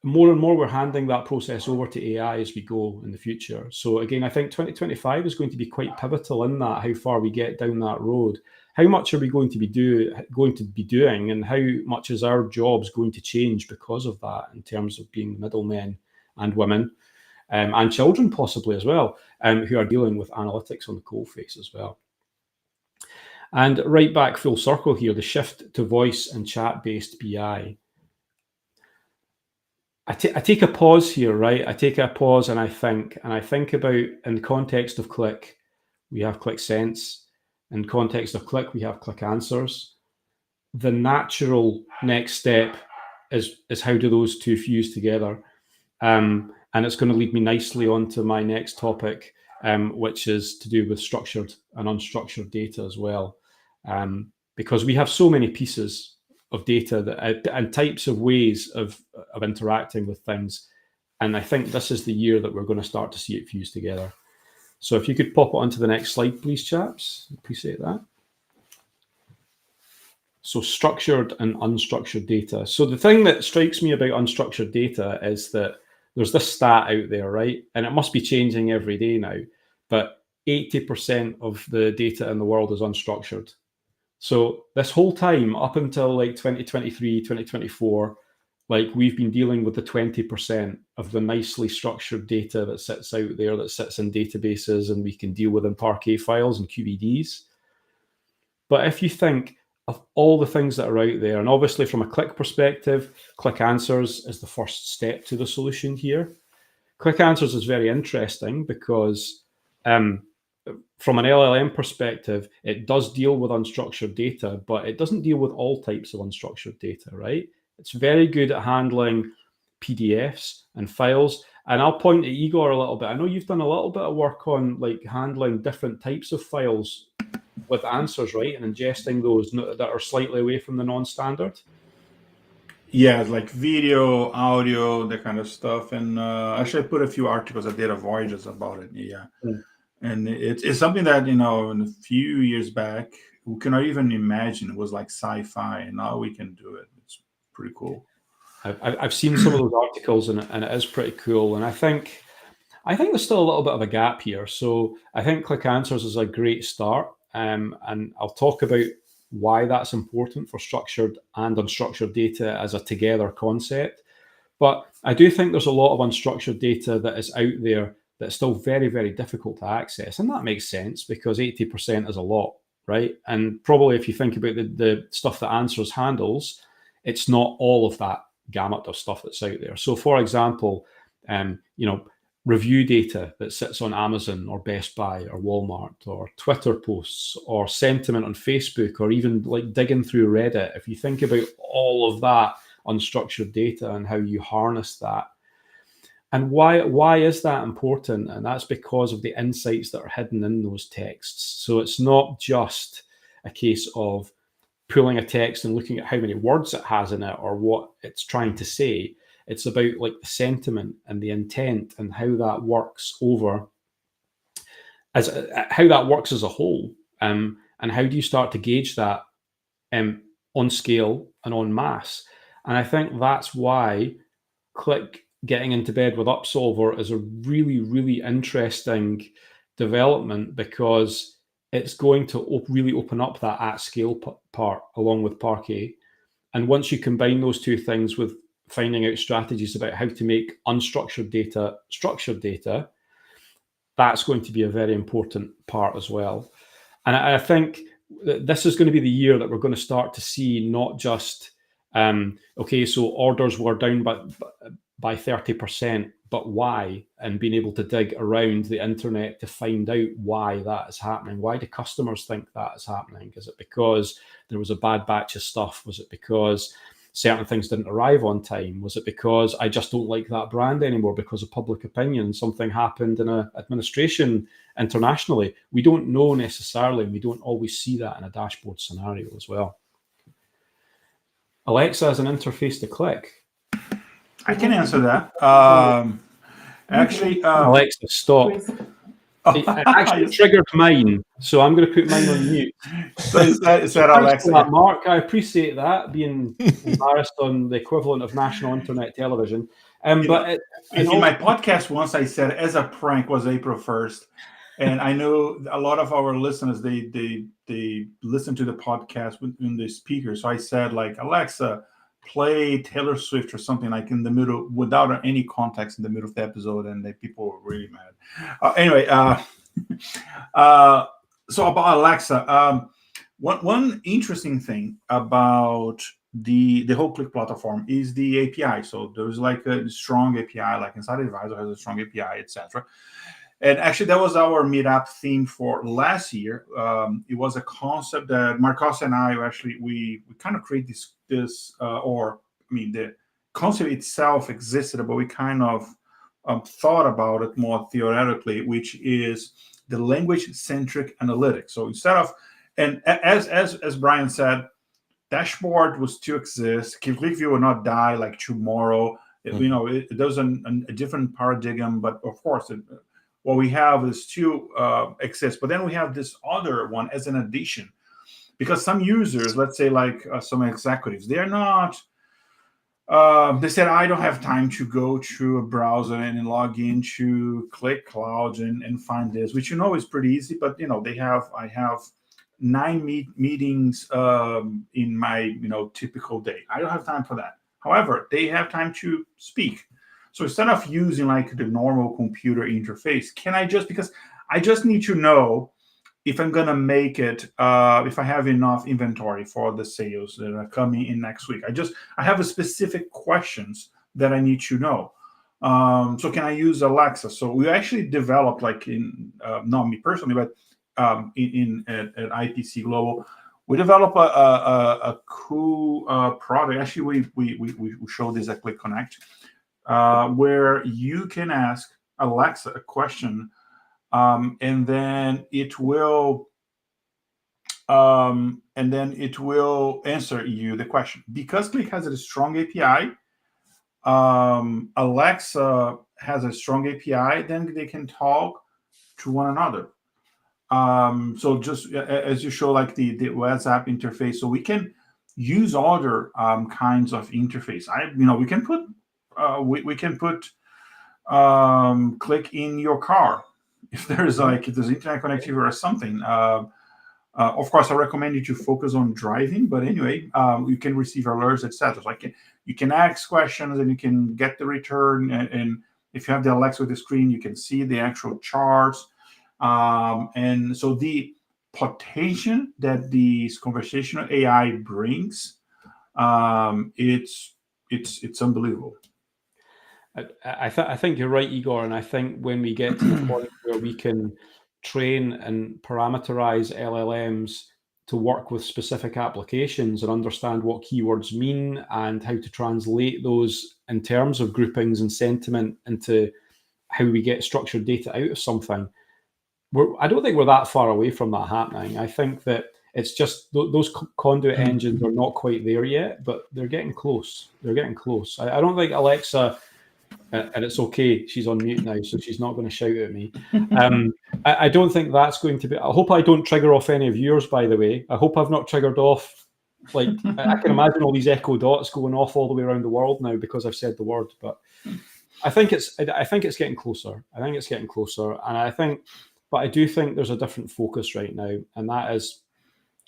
more and more we're handing that process over to AI as we go in the future. So again, I think 2025 is going to be quite pivotal in that, how far we get down that road. How much are we going to be doing, and how much is our jobs going to change because of that, in terms of being middlemen and women, and children possibly as well, who are dealing with analytics on the coalface as well. And right back full circle here, the shift to voice and chat-based BI. I take a pause here, right? I take a pause and I think about, in the context of Qlik, we have Qlik Sense. In context of Qlik, we have Qlik Answers. The natural next step is how do those two fuse together? And it's going to lead me nicely onto my next topic, which is to do with structured and unstructured data as well. Because we have so many pieces of data that, and types of ways of interacting with things. And I think this is the year that we're going to start to see it fuse together. So if you could pop it onto the next slide, please, chaps. Appreciate that. So structured and unstructured data. So the thing that strikes me about unstructured data is that there's this stat out there, right? And it must be changing every day now, but 80% of the data in the world is unstructured. So this whole time, up until like 2023, 2024, like we've been dealing with the 20% of the nicely structured data that sits out there, that sits in databases and we can deal with in Parquet files and QEDs. But if you think of all the things that are out there, and obviously from a Qlik perspective, Qlik Answers is the first step to the solution here. Qlik Answers is very interesting because from an LLM perspective, it does deal with unstructured data, but it doesn't deal with all types of unstructured data, right? It's very good at handling PDFs and files. And I'll point to Igor a little bit. I know you've done a little bit of work on like handling different types of files with answers, right? And ingesting those that are slightly away from the non-standard. Yeah, like video, audio, that kind of stuff. And actually I put a few articles at Data Voyages about it. Yeah. And it's something that, in a few years back, we cannot even imagine. It was like sci-fi, and now we can do it. It's pretty cool. I've seen some of those articles, and it is pretty cool. And I think there's still a little bit of a gap here. So I think Qlik Answers is a great start. And I'll talk about why that's important for structured and unstructured data as a together concept. But I do think there's a lot of unstructured data that is out there that's still very, very difficult to access. And that makes sense because 80% is a lot, right? And probably if you think about the stuff that Answers handles, it's not all of that gamut of stuff that's out there. So for example, review data that sits on Amazon or Best Buy or Walmart, or Twitter posts or sentiment on Facebook, or even like digging through Reddit. If you think about all of that unstructured data and how you harness that, and why is that important? And that's because of the insights that are hidden in those texts. So it's not just a case of pulling a text and looking at how many words it has in it or what it's trying to say. It's about like the sentiment and the intent and how that works as a whole. And how do you start to gauge that on scale and en masse? And I think that's why Qlik getting into bed with Upsolver is a really, really interesting development, because it's going to really open up that at scale part along with Parquet. And once you combine those two things with finding out strategies about how to make unstructured data structured data, that's going to be a very important part as well. And I think that this is going to be the year that we're going to start to see not just, okay, so orders were down by 30%, but why? And being able to dig around the internet to find out why that is happening. Why do customers think that is happening? Is it because there was a bad batch of stuff? Was it because certain things didn't arrive on time? Was it because I just don't like that brand anymore because of public opinion? Something happened in an administration internationally. We don't know necessarily, and we don't always see that in a dashboard scenario as well. Alexa as an interface to Qlik. I can answer that. Actually, Alexa, stop. It actually triggered mine, so I'm going to put mine on mute. So is that Alexa? That, Mark, I appreciate that, being embarrassed on the equivalent of national internet television. In my podcast once I said, as a prank, was April 1st. And I know a lot of our listeners, they listen to the podcast in the speaker. So I said, like, Alexa, play Taylor Swift or something, like in the middle, without any context in the middle of the episode, and people were really mad. Anyway, so about Alexa, one interesting thing about the whole Qlik platform is the API. So there's like a strong API, like Inside Advisor has a strong API, etc. And actually, that was our meetup theme for last year. It was a concept that Mark Costa and I actually we kind of create this the concept itself existed, but we kind of thought about it more theoretically, which is the language-centric analytics. So instead of, and as Brian said, dashboard will still exist. Qlik view will not die like tomorrow. It does a different paradigm, but of course what we have is still exists. But then we have this other one as an addition, because some users, let's say like some executives, they're not, they said, I don't have time to go to a browser and log into Qlik Cloud and find this, which is pretty easy. But I have 9 meetings in my typical day. I don't have time for that. However, they have time to speak. So instead of using like the normal computer interface, because I just need to know if I'm going to make it, if I have enough inventory for the sales that are coming in next week. I have a specific questions that I need to know. So can I use Alexa? So we actually developed, like not me personally, but at IPC Global, we developed a cool product. Actually, we showed this at Qlik Connect, where you can ask Alexa a question, and then it will answer you the question. Because Qlik has a strong API, Alexa has a strong API, then they can talk to one another. So just as you show, like the WhatsApp interface, so we can use other kinds of interface. We can put Qlik in your car if there's internet connectivity or something. Of course, I recommend you to focus on driving, but anyway, you can receive alerts, etc. So you can ask questions and you can get the return. And if you have the Alexa with the screen, you can see the actual charts. And so the potential that these conversational AI brings, it's unbelievable. I think you're right, Igor, and I think when we get to the point where we can train and parameterize LLMs to work with specific applications and understand what keywords mean and how to translate those in terms of groupings and sentiment into how we get structured data out of something, I don't think we're that far away from that happening. I think that it's just those conduit engines are not quite there yet, but they're getting close. They're getting close. I don't think Alexa, and it's okay, she's on mute now, so she's not going to shout at me. I don't think that's going to be. I hope I don't trigger off any of yours, by the way. I hope I've not triggered off. Like, I can imagine all these echo dots going off all the way around the world now because I've said the word. But I think it's getting closer. I think it's getting closer, and but I do think there's a different focus right now, and that is,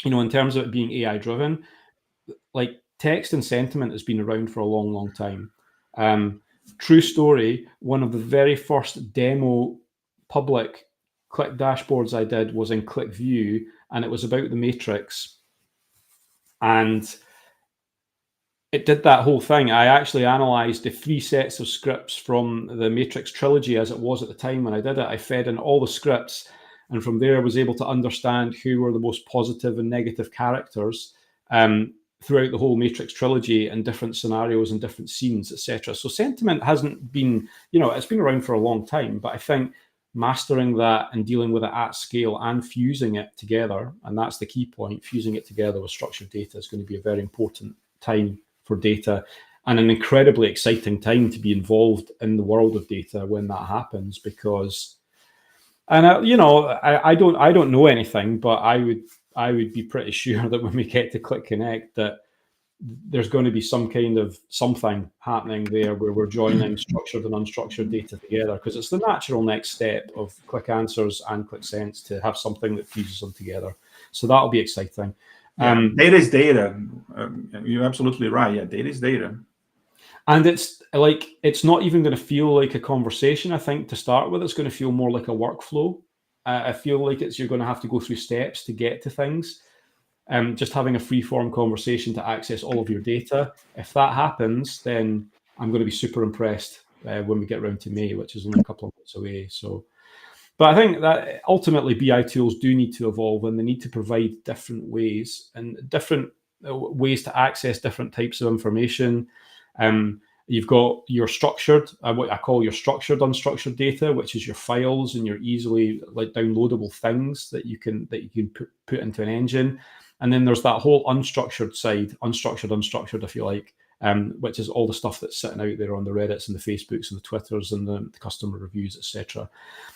in terms of it being AI driven, like text and sentiment has been around for a long, long time. True story, one of the very first demo public Qlik dashboards I did was in Qlik View, and it was about the matrix. And it did that whole thing. I actually analyzed the 3 sets of scripts from the Matrix trilogy as it was at the time when I did it. I fed in all the scripts, and from there I was able to understand who were the most positive and negative characters throughout the whole Matrix trilogy and different scenarios and different scenes, etc. So sentiment hasn't been, it's been around for a long time, but I think mastering that and dealing with it at scale and fusing it together, and that's the key point, fusing it together with structured data is going to be a very important time for data, and an incredibly exciting time to be involved in the world of data when that happens. Because, and I don't know anything, but I would be pretty sure that when we get to Qlik Connect, that there's going to be some kind of something happening there where we're joining structured and unstructured data together, because it's the natural next step of Qlik Answers and Qlik Sense to have something that fuses them together. So that'll be exciting. Data is data. You're absolutely right. Yeah, data is data. And it's not even going to feel like a conversation, I think, to start with. It's going to feel more like a workflow. I feel like you're going to have to go through steps to get to things. Just having a free-form conversation to access all of your data. If that happens, then I'm going to be super impressed when we get around to May, which is only a couple of months away. So, but I think that ultimately BI tools do need to evolve, and they need to provide different ways and different ways to access different types of information. You've got your structured, what I call your structured unstructured data, which is your files and your easily downloadable things that you can put into an engine. And then there's that whole unstructured side, unstructured, if you like, which is all the stuff that's sitting out there on the Reddits and the Facebooks and the Twitters and the customer reviews, etc.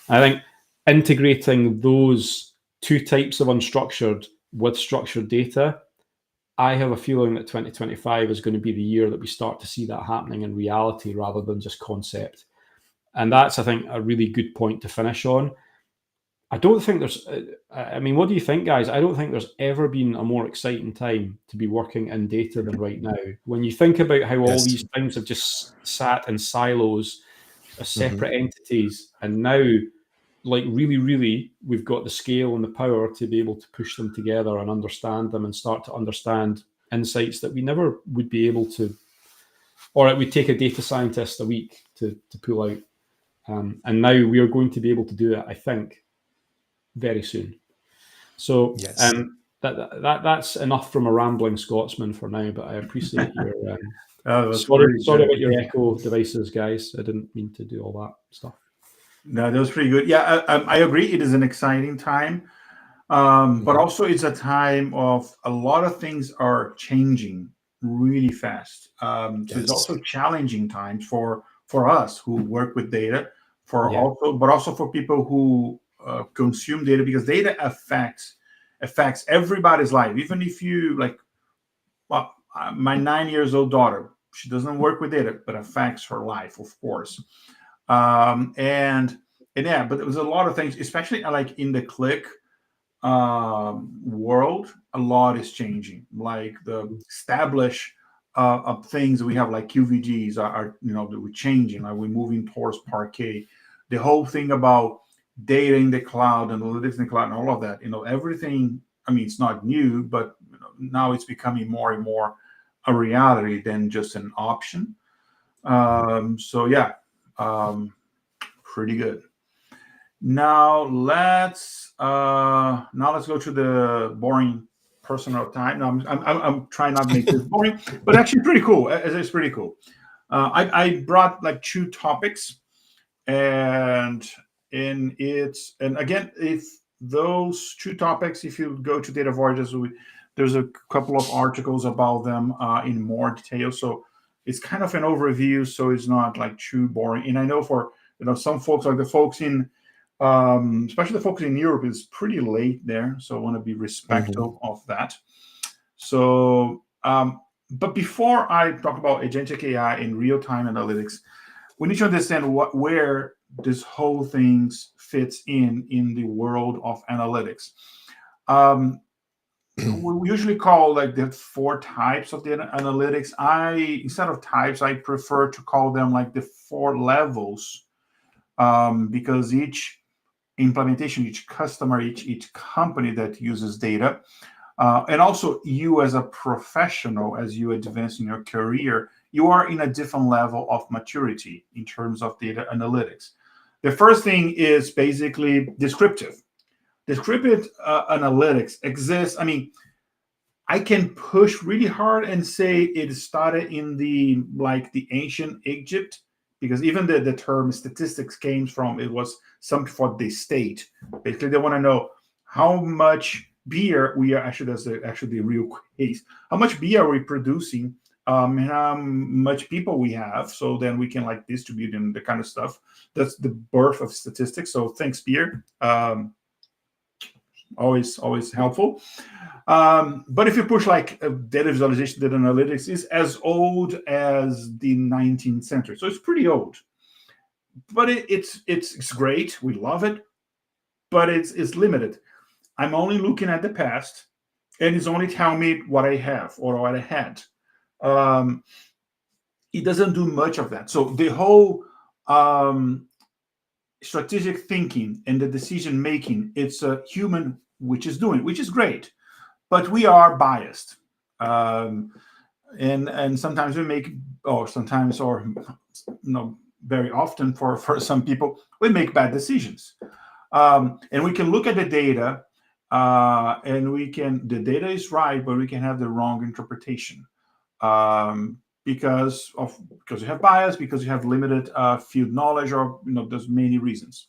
I think integrating those 2 types of unstructured with structured data, I have a feeling that 2025 is going to be the year that we start to see that happening in reality rather than just concept. And that's, I think, a really good point to finish on. I don't think there's, what do you think, guys? I don't think there's ever been a more exciting time to be working in data than right now. When you think about how all these things have just sat in silos as separate entities, and now, really, we've got the scale and the power to be able to push them together and understand them and start to understand insights that we never would be able to, or it would take a data scientist a week to pull out. And now we are going to be able to do it, I think, very soon. So that's enough from a rambling Scotsman for now, but I appreciate your sorry about your echo devices, guys. I didn't mean to do all that stuff. No, that was pretty good. Yeah, I agree. It is an exciting time, but also it's a time of a lot of things are changing really fast. So it's also challenging times for us who work with data, but also for people who consume data, because data affects everybody's life. Even if you my 9-year-old daughter, she doesn't work with data, but affects her life, of course. And yeah, but there was a lot of things, especially in the Qlik world, a lot is changing. Like the established of things we have, like QVGs are we're changing. Like we're moving towards Parquet. The whole thing about data in the cloud and analytics in the cloud and all of that, everything. I mean, it's not new, but now it's becoming more and more a reality than just an option. So yeah, pretty good. Now let's go to the boring personal time. Now I'm trying not to make this boring, but actually pretty cool. It's pretty cool. I brought 2 topics, and again, if those 2 topics, if you go to Data Voyages, there's a couple of articles about them in more detail. So it's kind of an overview, so it's not too boring. And I know for some folks, like the folks in especially the folks in Europe, is pretty late there, so I want to be respectful of that. So but before I talk about agentic AI and real-time analytics, we need to understand where this whole thing fits in the world of analytics. we usually call like the 4 types of data analytics. Instead of types, I prefer to call them like the 4 levels, because each implementation, each customer, each company that uses data, and also you as a professional, as you advance in your career, you are in a different level of maturity in terms of data analytics. The first thing is basically descriptive. Descriptive analytics exists. I mean, I can push really hard and say it started in the ancient Egypt, because even the term statistics came from, it was something for the state. Basically, they want to know how much beer we are, actually that's actually the real case. How much beer are we producing, and how much people we have, so then we can like distribute and the kind of stuff. That's the birth of statistics. So thanks, beer. Always helpful. But if you push like data visualization, data analytics is as old as the 19th century, so it's pretty old. But it's great. We love it, but it's limited. I'm only looking at the past, and it's only telling me what I have or what I had. It doesn't do much of that. So the whole strategic thinking and the decision making, it's a human which is doing, which is great, but we are biased, and sometimes we make, very often for some people, we make bad decisions, and we can look at the data, and the data is right, but we can have the wrong interpretation, because you have bias, because you have limited field knowledge, or there's many reasons.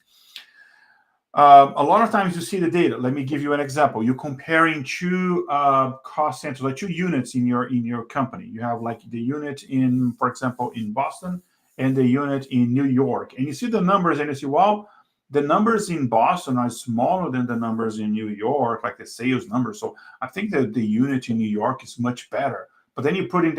A lot of times you see the data. Let me give you an example. You're comparing 2 cost centers, like 2 units in your company. You have like the unit in, for example, in Boston, and the unit in New York, and you see the numbers, and you see, well, the numbers in Boston are smaller than the numbers in New York, like the sales numbers. So I think that the unit in New York is much better. But then you put in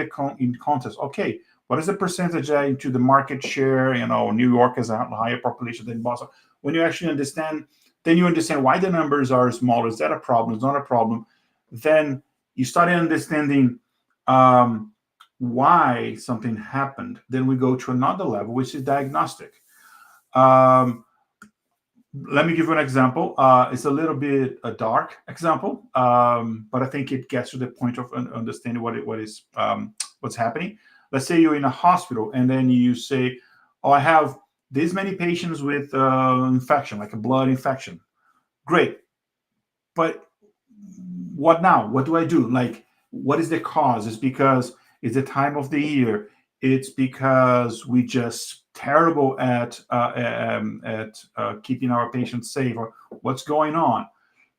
context. Okay, what is the percentage into the market share? New York has a higher population than Boston. When you actually understand, then you understand why the numbers are smaller. Is that a problem? It's not a problem. Then you start understanding why something happened. Then we go to another level, which is diagnostic. Let me give you an example. It's a little bit a dark example, but I think it gets to the point of understanding what's happening. Let's say you're in a hospital, and then you say, "Oh, I have this many patients with infection, like a blood infection." Great, but what now? What do I do? Like, what is the cause? It's the time of the year. It's because we just terrible at keeping our patients safe, or what's going on.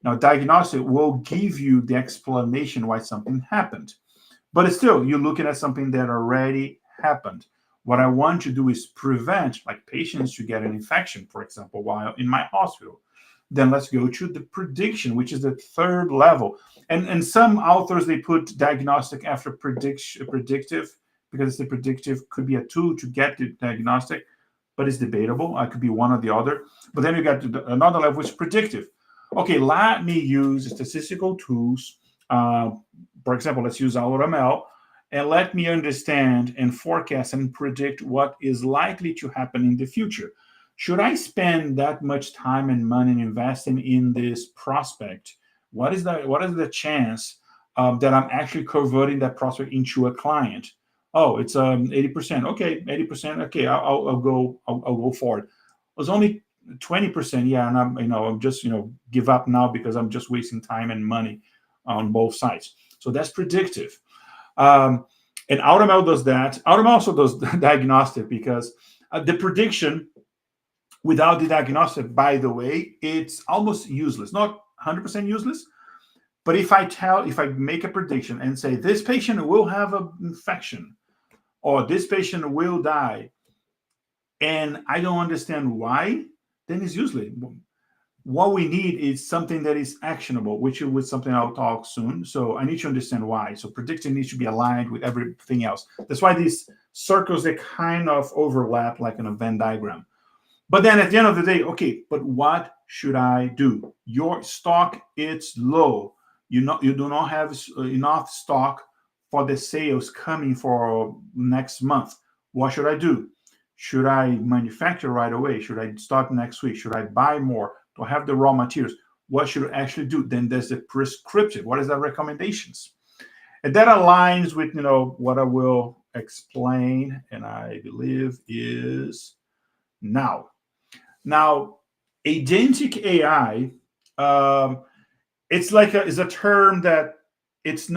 Now, diagnostic will give you the explanation why something happened, but it's still, you're looking at something that already happened. What I want to do is prevent, like, patients to get an infection, for example, while in my hospital. Then let's go to the prediction, which is the 3rd level. And some authors, they put diagnostic after predictive, because the predictive could be a tool to get the diagnostic, but it's debatable. It could be one or the other. But then you got another level, which is predictive. Okay, let me use statistical tools. For example, let's use AutoML, and let me understand and forecast and predict what is likely to happen in the future. Should I spend that much time and money investing in this prospect? What is the chance that I'm actually converting that prospect into a client? Oh, it's 80%. Okay, 80%. Okay, I'll go for it. It was only 20%. Yeah, and I'm just give up now because I'm just wasting time and money on both sides. So that's predictive. And AutoML does that. AutoML also does diagnostic, because the prediction without the diagnostic, by the way, it's almost useless. Not 100% useless, but if I make a prediction and say this patient will have an infection, or this patient will die, and I don't understand why, then it's useless. What we need is something that is actionable, which is something I'll talk soon. So I need to understand why. So predicting needs to be aligned with everything else. That's why these circles, they kind of overlap like in a Venn diagram. But then at the end of the day, okay, but what should I do? Your stock, it's low. you do not have enough stock for the sales coming for next month. What should I do? Should I manufacture right away? Should I start next week? Should I buy more to have the raw materials? What should I actually do? Then there's the prescriptive. What is the recommendations? And that aligns with what I will explain, and I believe is now. Now, agentic AI, it's a term that it's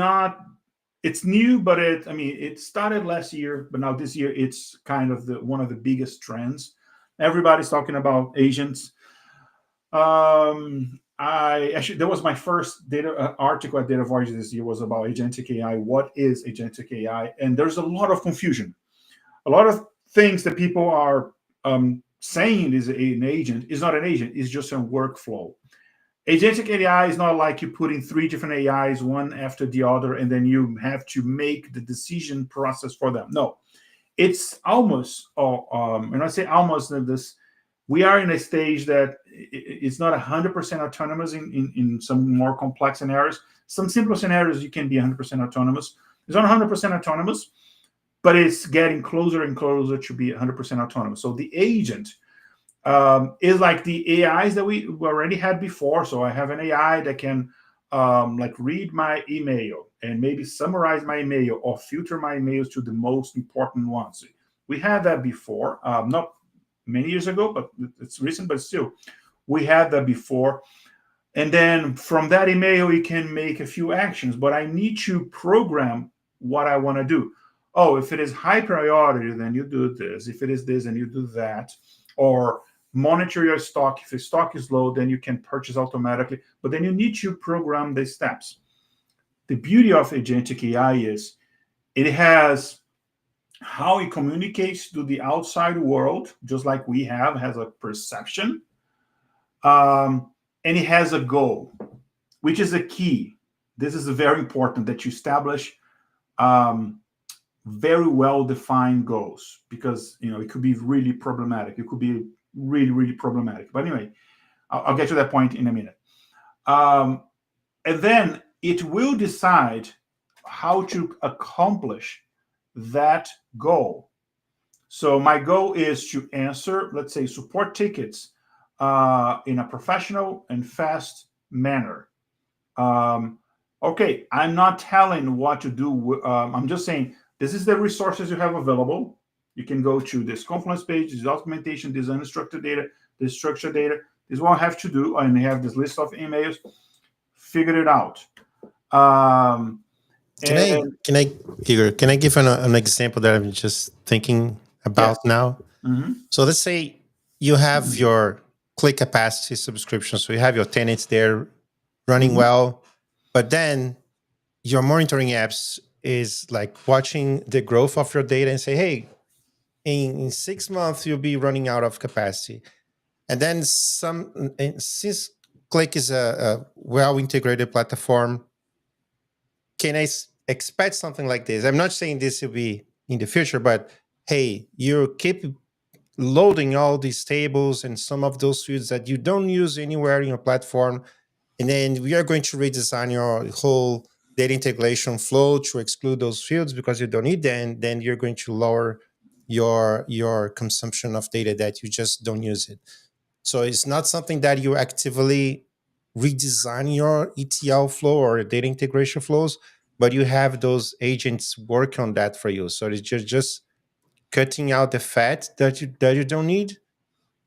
new, but it started last year, but now this year it's kind of one of the biggest trends. Everybody's talking about agents. There was my first data article at Data Voyage this year was about agentic AI. What is agentic AI? And there's a lot of confusion. A lot of things that people are saying is an agent is not an agent. It's just a workflow. Agentic AI is not like you put in 3 different AIs, one after the other, and then you have to make the decision process for them. No, it's almost, and I say almost, we are in a stage that it's not 100% autonomous in some more complex scenarios. Some simpler scenarios, you can be 100% autonomous. It's not 100% autonomous, but it's getting closer and closer to be 100% autonomous. So the agent is like the AIs that we already had before. So I have an AI that can read my email and maybe summarize my email or filter my emails to the most important ones. We had that before, not many years ago, but it's recent, but still, we had that before. And then from that email, you can make a few actions, but I need to program what I want to do. Oh, if it is high priority, then you do this. If it is this, then you do that. Or monitor your stock. If your stock is low, then you can purchase automatically. But then you need to program the steps. The beauty of agentic AI is it has how it communicates to the outside world, just like we has a perception. And it has a goal, which is a key. This is very important that you establish very well-defined goals, because it could be really problematic. It could be really, really problematic. But anyway, I'll get to that point in a minute. And then it will decide how to accomplish that goal. So my goal is to answer, let's say, support tickets in a professional and fast manner. Okay, I'm not telling what to do. I'm just saying this is the resources you have available. You can go to this Confluence page, this documentation, this unstructured data, this structured data. This is what I have to do, and they have this list of emails. Figure it out. Can I, Igor, can I give an example that I'm just thinking about now? Mm-hmm. So let's say you have your Qlik capacity subscription. So you have your tenants there running well, but then your monitoring apps is like watching the growth of your data and say, hey, in 6 months, you'll be running out of capacity. And then since Qlik is a well-integrated platform, can I expect something like this? I'm not saying this will be in the future, but hey, you keep loading all these tables and some of those fields that you don't use anywhere in your platform. And then we are going to redesign your whole data integration flow to exclude those fields because you don't need them. Then you're going to lower your consumption of data that you just don't use it. So it's not something that you actively redesign your ETL flow or data integration flows, but you have those agents work on that for you. So it's just cutting out the fat that you don't need,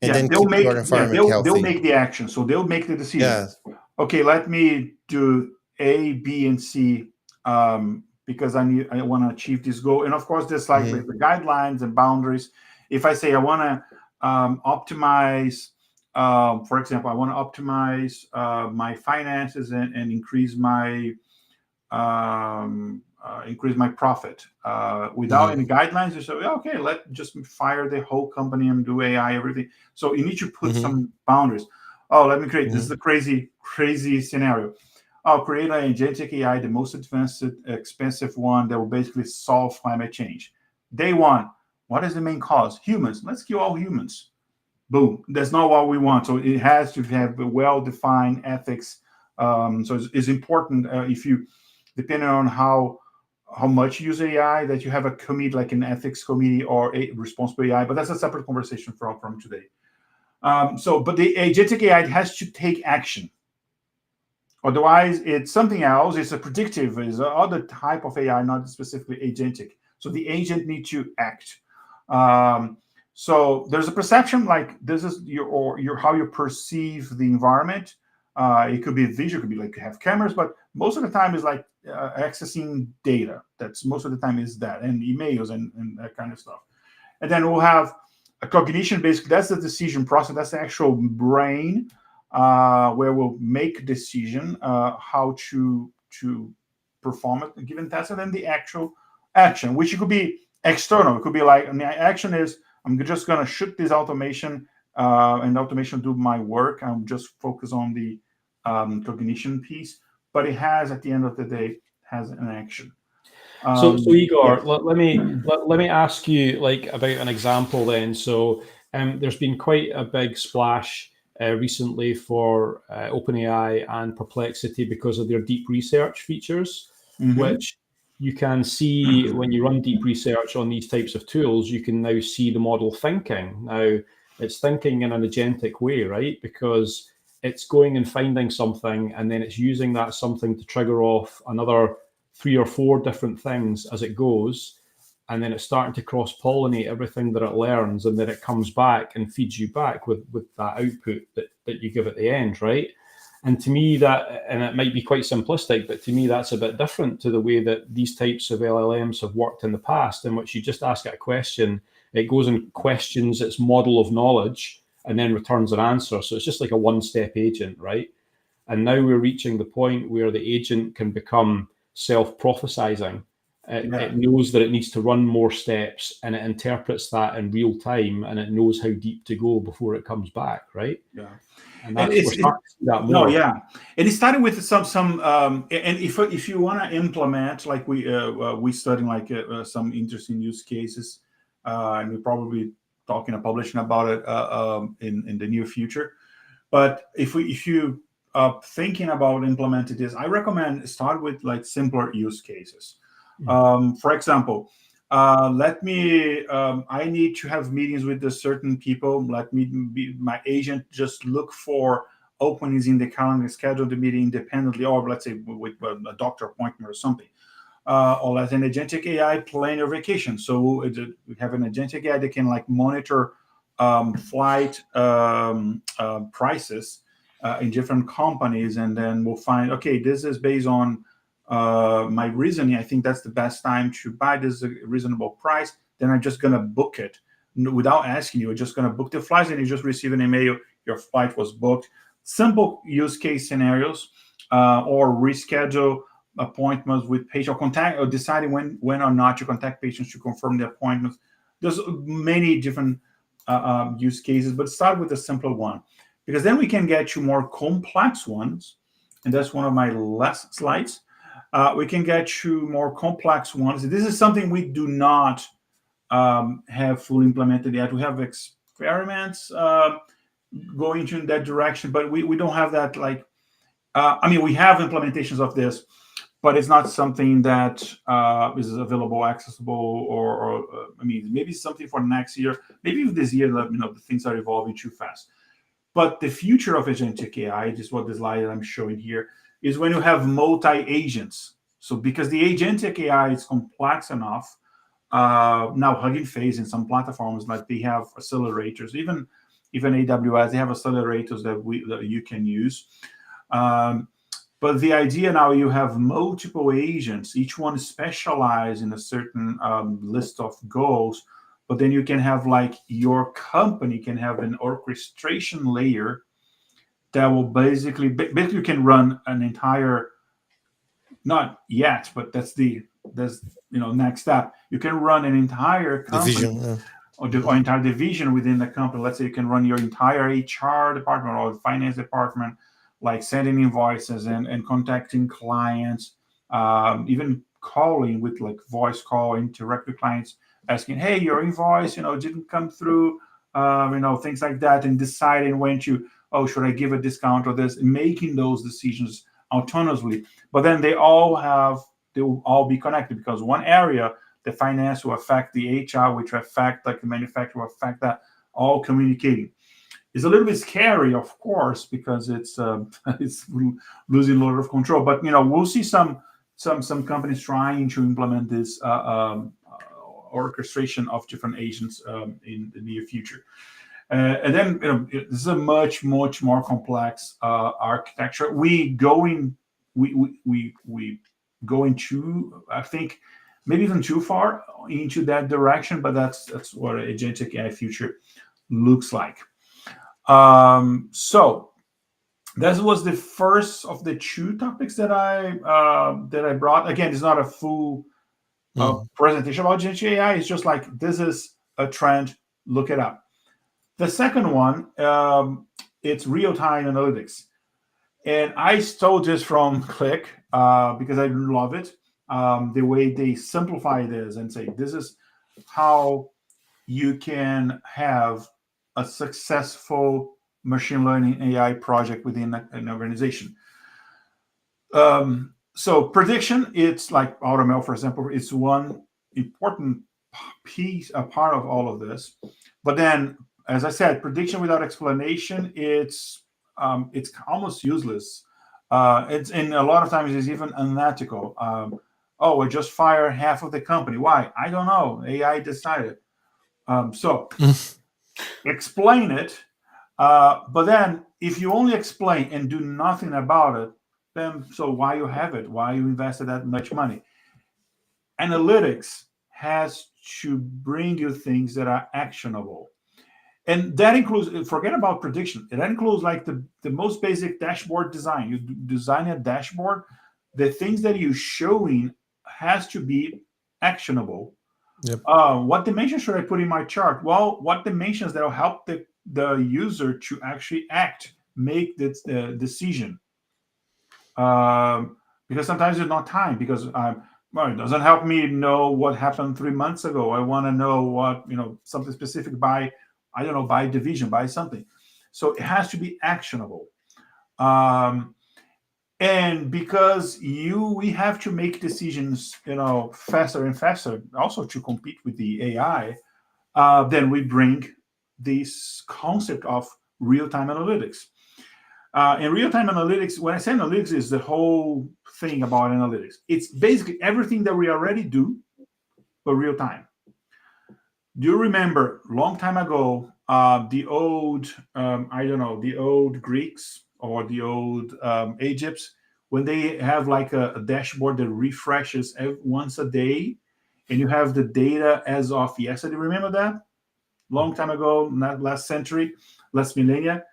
and then keep your environment healthy. They'll make the action, so they'll make the decision. Yeah. Okay, let me do A, B, and C because I want to achieve this goal. And of course, there's like the guidelines and boundaries. If I say I want to optimize, for example, I want to optimize my finances and increase my profit without any guidelines. You say, okay, let's just fire the whole company and do AI, everything. So you need to put some boundaries. Oh, let me create, this is a crazy scenario. I'll create an agentic AI, the most advanced, expensive one that will basically solve climate change. Day one, what is the main cause? Humans. Let's kill all humans. Boom. That's not what we want. So it has to have a well-defined ethics So it's important if you, depending on how much you use AI, that you have a committee, like an ethics committee or a responsible AI, but that's a separate conversation from today. But the agentic AI has to take action. Otherwise, it's something else. It's a predictive, it's other type of AI, not specifically agentic. So the agent needs to act. So there's a perception, like this is your how you perceive the environment. It could be visual, it could be like you have cameras, but most of the time is like accessing data. That's most of the time is that, and emails and that kind of stuff. And then we'll have a cognition. Basically, that's the decision process. That's the actual brain where we'll make a decision how to perform a given task, and then the actual action, which could be external. It could be like, and the action is, I'm just going to shoot this automation and automation do my work. I'm just focus on the cognition piece, but it has, at the end of the day, has an action. So Igor, yeah. let me ask you like about an example then. So there's been quite a big splash recently for OpenAI and Perplexity because of their deep research features, which you can see when you run deep research on these types of tools. You can now see the model thinking. Now it's thinking in an agentic way, right? Because it's going and finding something, and then it's using that something to trigger off another 3 or 4 different things as it goes, and then it's starting to cross-pollinate everything that it learns, and then it comes back and feeds you back with that output that you give at the end, right? And to me, that, and it might be quite simplistic, but to me that's a bit different to the way that these types of LLMs have worked in the past, in which you just ask it a question, it goes and questions its model of knowledge, and then returns an answer. So it's just like a one-step agent, right? And now we're reaching the point where the agent can become self-prophesizing. It knows that it needs to run more steps, and it interprets that in real time, and it knows how deep to go before it comes back, right? Yeah. And that's, we're starting to see that more. No, yeah. And it started with some and if you want to implement, like we studying like some interesting use cases, and we're probably talking and publishing about it in the near future. But if you thinking about implementing this, I recommend start with like simpler use cases. For example, I need to have meetings with the certain people. Let me be my agent, just look for openings in the calendar, schedule the meeting independently, or let's say with a doctor appointment or something. Or let an agentic AI plan your vacation. So we have an agentic AI that can like monitor flight prices in different companies, and then we'll find, okay, this is based on my reasoning. I think that's the best time to buy. This is a reasonable price. Then I'm just gonna book it without asking you. We're just gonna book the flights, and you just receive an email, your flight was booked. Simple use case scenarios, or reschedule appointments with patient, or contact, or deciding when or not to contact patients to confirm the appointments. There's many different use cases, but start with a simple one, because then we can get to more complex ones, and that's one of my last slides. We can get to more complex ones. This is something we do not have fully implemented yet. We have experiments going in that direction, but we don't have that, like, I mean, we have implementations of this, but it's not something that is available, accessible, or I mean, maybe something for next year, maybe this year, the things are evolving too fast. But the future of agentic AI, just what the slide that I'm showing here, is when you have multi-agents. So because the agentic AI is complex enough, now Hugging Face in some platforms, like they have accelerators, even AWS, they have accelerators that you can use. But the idea now, you have multiple agents, each one specialized in a certain list of goals. But then you can have, like, your company can have an orchestration layer that will basically you can run an entire, not yet, but that's next step. You can run an entire company Division, or entire division within the company. Let's say you can run your entire HR department or finance department, like sending invoices and contacting clients, even calling with like voice call, interact with clients, asking, hey, your invoice, didn't come through, things like that, and deciding when to oh, should I give a discount or this, making those decisions autonomously. But then they will all be connected, because one area, the finance will affect the HR, which will affect like the manufacturer, will affect that, all communicating. It's a little bit scary, of course, because it's it's losing a lot of control. But we'll see some companies trying to implement this orchestration of different agents in the near future. And then this is a much more complex architecture. We going to, I think, maybe even too far into that direction, but that's what agentic AI future looks like. So that was the first of the two topics that I brought. Again, it's not a full presentation about agentic AI. It's just like, this is a trend. Look it up. The second one, it's real-time analytics. And I stole this from Qlik because I love it. The way they simplify this and say, this is how you can have a successful machine learning AI project within an organization. So prediction, it's like AutoML, for example, it's one important piece, a part of all of this. But then, as I said, prediction without explanation, it's almost useless. It's, and a lot of times it's even unethical. Oh, I just fired half of the company. Why? I don't know. AI decided. So explain it. But then, if you only explain and do nothing about it, then so why you have it? Why you invested that much money? Analytics has to bring you things that are actionable. And that includes, forget about prediction. That includes like the most basic dashboard design. You design a dashboard, the things that you're showing has to be actionable. Yep. What dimensions should I put in my chart? Well, what dimensions that will help the user to actually act, make the decision? Because sometimes there's not time, because well, it doesn't help me know what happened 3 months ago. I want to know what, something specific by, I don't know, by division, by something. So it has to be actionable. And because we have to make decisions, faster and faster, also to compete with the AI, then we bring this concept of real-time analytics. In real-time analytics, when I say analytics, is the whole thing about analytics. It's basically everything that we already do, but real-time. Do you remember long time ago, the old, the old Greeks or the old Egypts, when they have like a dashboard that refreshes once a day, and you have the data as of yesterday? Remember that? Long time ago, not last century, last millennia.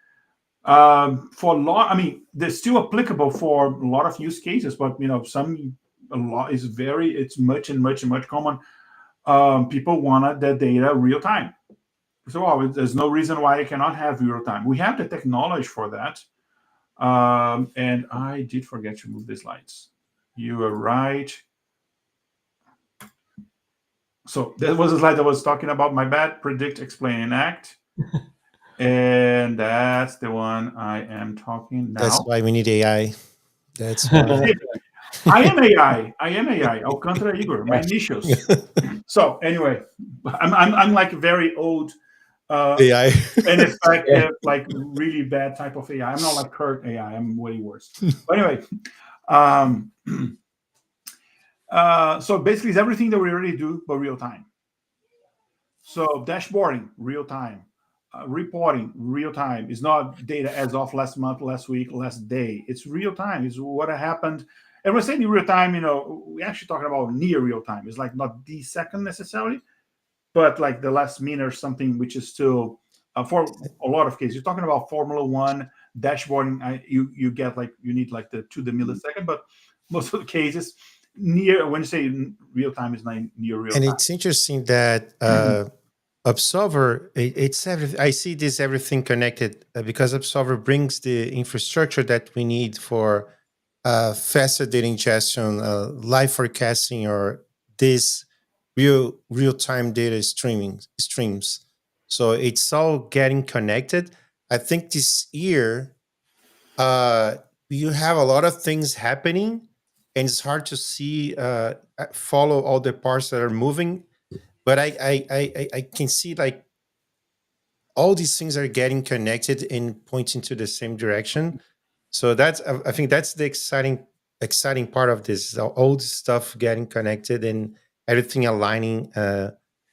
For a lot, I mean, they're still applicable for a lot of use cases, but it's much common. People wanted the data real time. So there's no reason why I cannot have real time. We have the technology for that. And I did forget to move the slides. You are right. So that was a slide that was talking about, my bad, predict, explain, and act. And that's the one I am talking now. That's why we need AI. That's why. I am AI. Alcantara Igor, my initials. So anyway, I'm like very old AI. and effective, like really bad type of AI. I'm not like Kurt AI. I'm way worse. But anyway, so basically it's everything that we already do, but real time. So dashboarding, real time. Reporting, real time. It's not data as of last month, last week, last day. It's real time. It's what happened. And when saying real time, we're actually talking about near real time. It's like not the second necessarily, but like the last minute or something, which is still for a lot of cases. You're talking about Formula One dashboarding. You get like, you need like to the millisecond, but most of the cases near, when you say real time, is not near real time. And it's interesting that Observer, it's everything. I see this everything connected because Observer brings the infrastructure that we need for faster data ingestion, live forecasting, or this real time data streams. So it's all getting connected. I think this year, you have a lot of things happening, and it's hard to see, follow all the parts that are moving. But I can see like all these things are getting connected and pointing to the same direction. So that's, I think that's the exciting part of this, all this stuff getting connected and everything aligning,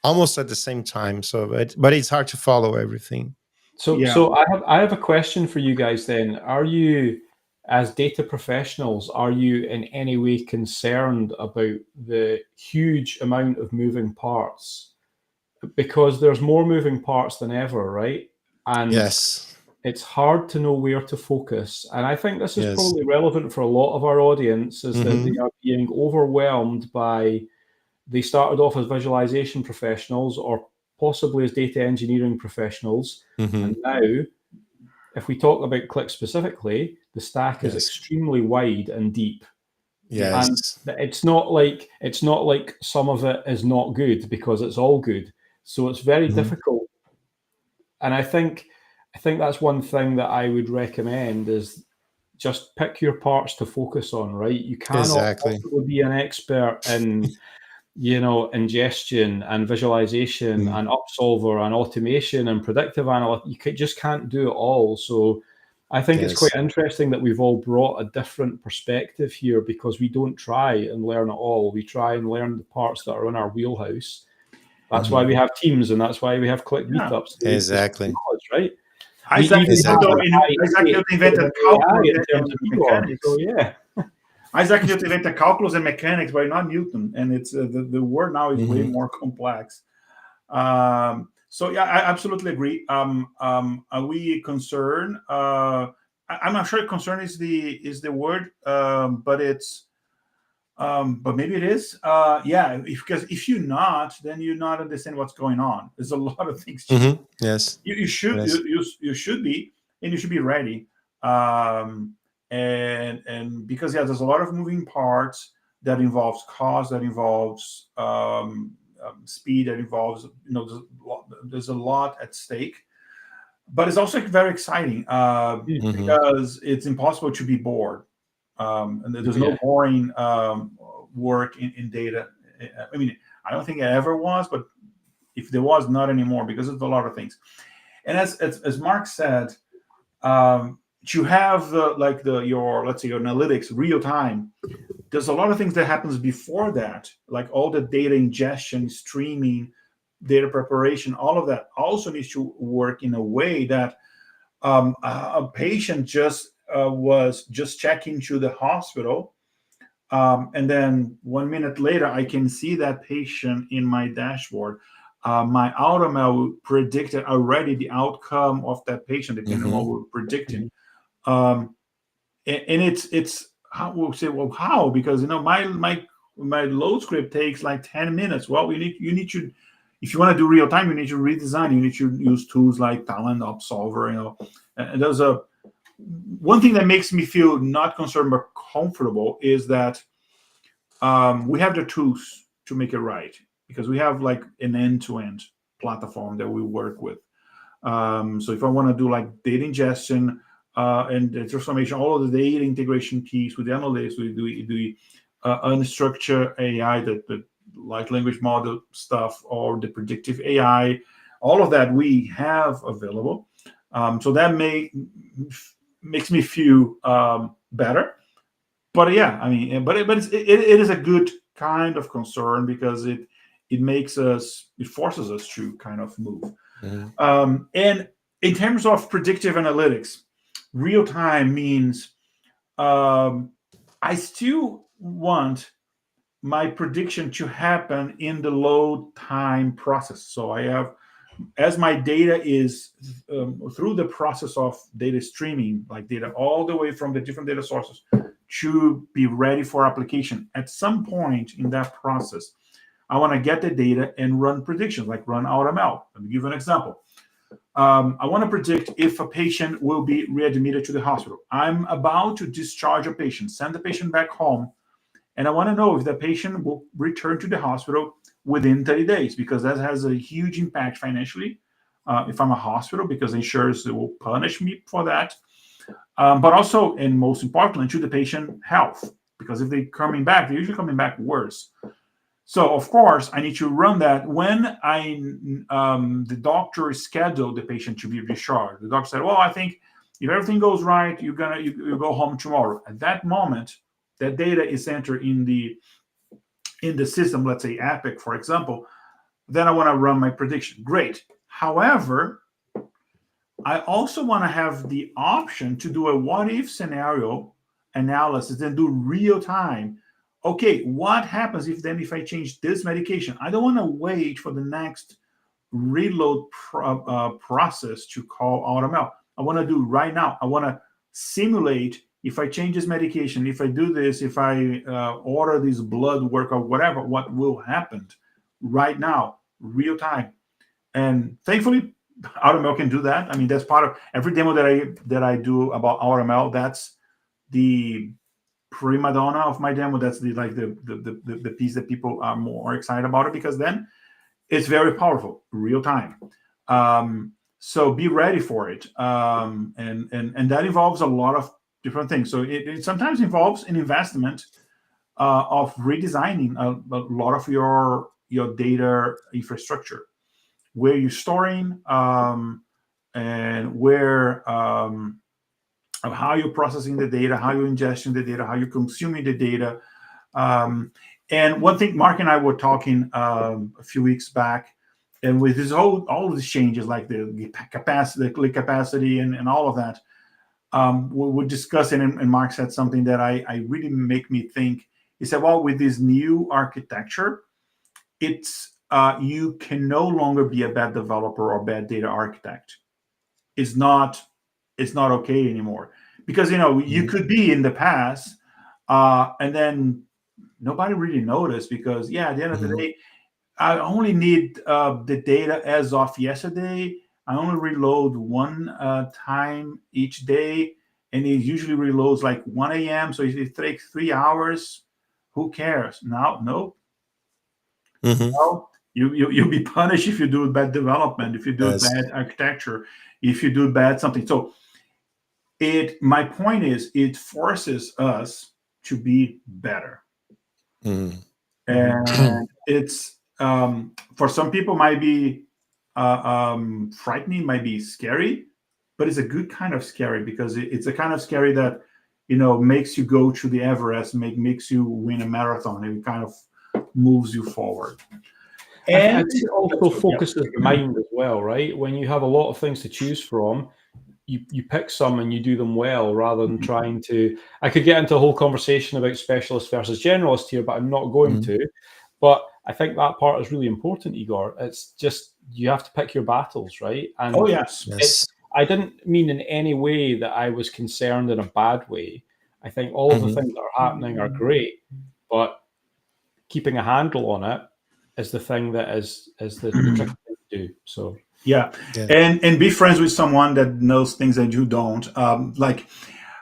almost at the same time. So but it's hard to follow everything. So, Yeah. I have a question for you guys then. Are you, as data professionals, are you in any way concerned about the huge amount of moving parts? Because there's more moving parts than ever, right? And Yes. it's hard to know where to focus. And I think this is Yes. probably relevant for a lot of our audience, is that they Mm-hmm. are being overwhelmed by, they started off as visualization professionals or possibly as data engineering professionals. Mm-hmm. And now, if we talk about Qlik specifically, the stack is Yes. extremely wide and deep. Yeah. And Yes. it's not like some of it is not good, because it's all good. So it's very Mm-hmm. difficult. And I think that's one thing that I would recommend, is just pick your parts to focus on, right? You cannot Exactly. possibly be an expert in, ingestion and visualization Mm. and upsolver and automation and predictive analytics. You just can't do it all. So I think it's quite Yes. interesting that we've all brought a different perspective here, because we don't try and learn it all. We try and learn the parts that are in our wheelhouse. That's why Mm-hmm. we have teams, and that's why we have Qlik Yeah. meetups to share Exactly. knowledge, right? We Isaac even have Exactly. an Isaac IA Newton invented AI calculus in terms and of Igor. So mechanics. yeah. Isaac Newton invented calculus and mechanics, but not Newton, and it's the word now is way Mm-hmm. more complex. So yeah, I absolutely agree. Are we concerned? I'm not sure concern is the word, but it's but maybe it is. Yeah, because if you're not, then you're not understand what's going on. There's a lot of things changing. Mm-hmm. Yes. You should Yes. you should be, and you should be ready. Um, and because yeah, there's a lot of moving parts that involves cost, that involves speed, that involves there's a lot at stake. But it's also very exciting Mm-hmm. because it's impossible to be bored. And there's no Yeah. boring work in data. I mean, I don't think it ever was, but if there was, not anymore, because it's a lot of things. And as Mark said, to have your, let's say, your analytics real time. There's a lot of things that happens before that, like all the data ingestion, streaming, data preparation. All of that also needs to work in a way that a patient just was just checking to the hospital, and then 1 minute later, I can see that patient in my dashboard. My AutoML predicted already the outcome of that patient, depending on what Mm-hmm. we're predicting. Mhm. And it's how we'll say, well, how? Because my load script takes like 10 minutes. Well, you need to, if you want to do real time, you need to redesign. You need to use tools like Talent, Upsolver. And there's one thing that makes me feel not concerned but comfortable is that we have the tools to make it right, because we have like an end-to-end platform that we work with. So if I want to do like data ingestion and the transformation, all of the data integration piece with the analytics, we do the unstructured AI, the large language model stuff, or the predictive AI, all of that we have available. So that makes me feel better. But yeah, I mean, but it is a good kind of concern, because it forces us to kind of move. Mm-hmm. And in terms of predictive analytics, real time means I still want my prediction to happen in the load time process. So I have, as my data is through the process of data streaming, like data all the way from the different data sources to be ready for application. At some point in that process, I want to get the data and run predictions, like run AutoML. Let me give you an example. I want to predict if a patient will be readmitted to the hospital. I'm about to discharge a patient, send the patient back home, and I want to know if the patient will return to the hospital within 30 days, because that has a huge impact financially if I'm a hospital, because insurers will punish me for that. But also, and most importantly, to the patient health, because if they're coming back, they're usually coming back worse. So of course, I need to run that when the doctor scheduled the patient to be discharged. The doctor said, "Well, I think if everything goes right, you go home tomorrow." At that moment, that data is entered in the system. Let's say Epic, for example. Then I want to run my prediction. Great. However, I also want to have the option to do a what-if scenario analysis and do real time. Okay, what happens if I change this medication? I don't want to wait for the next reload process to call AutoML. I want to do right now. I want to simulate if I change this medication, if I do this, if I order this blood work or whatever, what will happen right now, real time. And thankfully, AutoML can do that. I mean, that's part of every demo that I do about AutoML. That's the prima donna of my demo. That's the piece that people are more excited about it, because then it's very powerful, real time. So be ready for it, and that involves a lot of different things. So it sometimes involves an investment of redesigning a lot of your data infrastructure, where you're storing, and where how you're processing the data, how you're ingesting the data, how you're consuming the data. And one thing, Mark and I were talking a few weeks back, and with this all of these changes, like the capacity, the Qlik capacity, and all of that, we were discussing, and Mark said something that I really make me think. He said, well, with this new architecture, it's you can no longer be a bad developer or bad data architect. It's not okay anymore, because you could be in the past, and then nobody really noticed, because at the end of the day, I only need the data as of yesterday. I only reload one time each day, and it usually reloads like 1 a.m. So if it takes 3 hours, who cares? Now, no. Now, you'll be punished if you do bad development, if you do bad architecture, if you do bad something. So my point is, it forces us to be better. And it's for some people might be frightening, might be scary, but it's a good kind of scary, because it's a kind of scary that makes you go to the Everest, makes you win a marathon. It kind of moves you forward. And I think it also focuses the mind as well, right? When you have a lot of things to choose from, you pick some and you do them well, rather than trying to. I could get into a whole conversation about specialist versus generalist here, but I'm not going to. But I think that part is really important, Igor. It's just, you have to pick your battles, right? And I didn't mean in any way that I was concerned in a bad way. I think all of the things that are happening are great, but keeping a handle on it is the thing that is the tricky thing to do. So and be friends with someone that knows things that you don't. I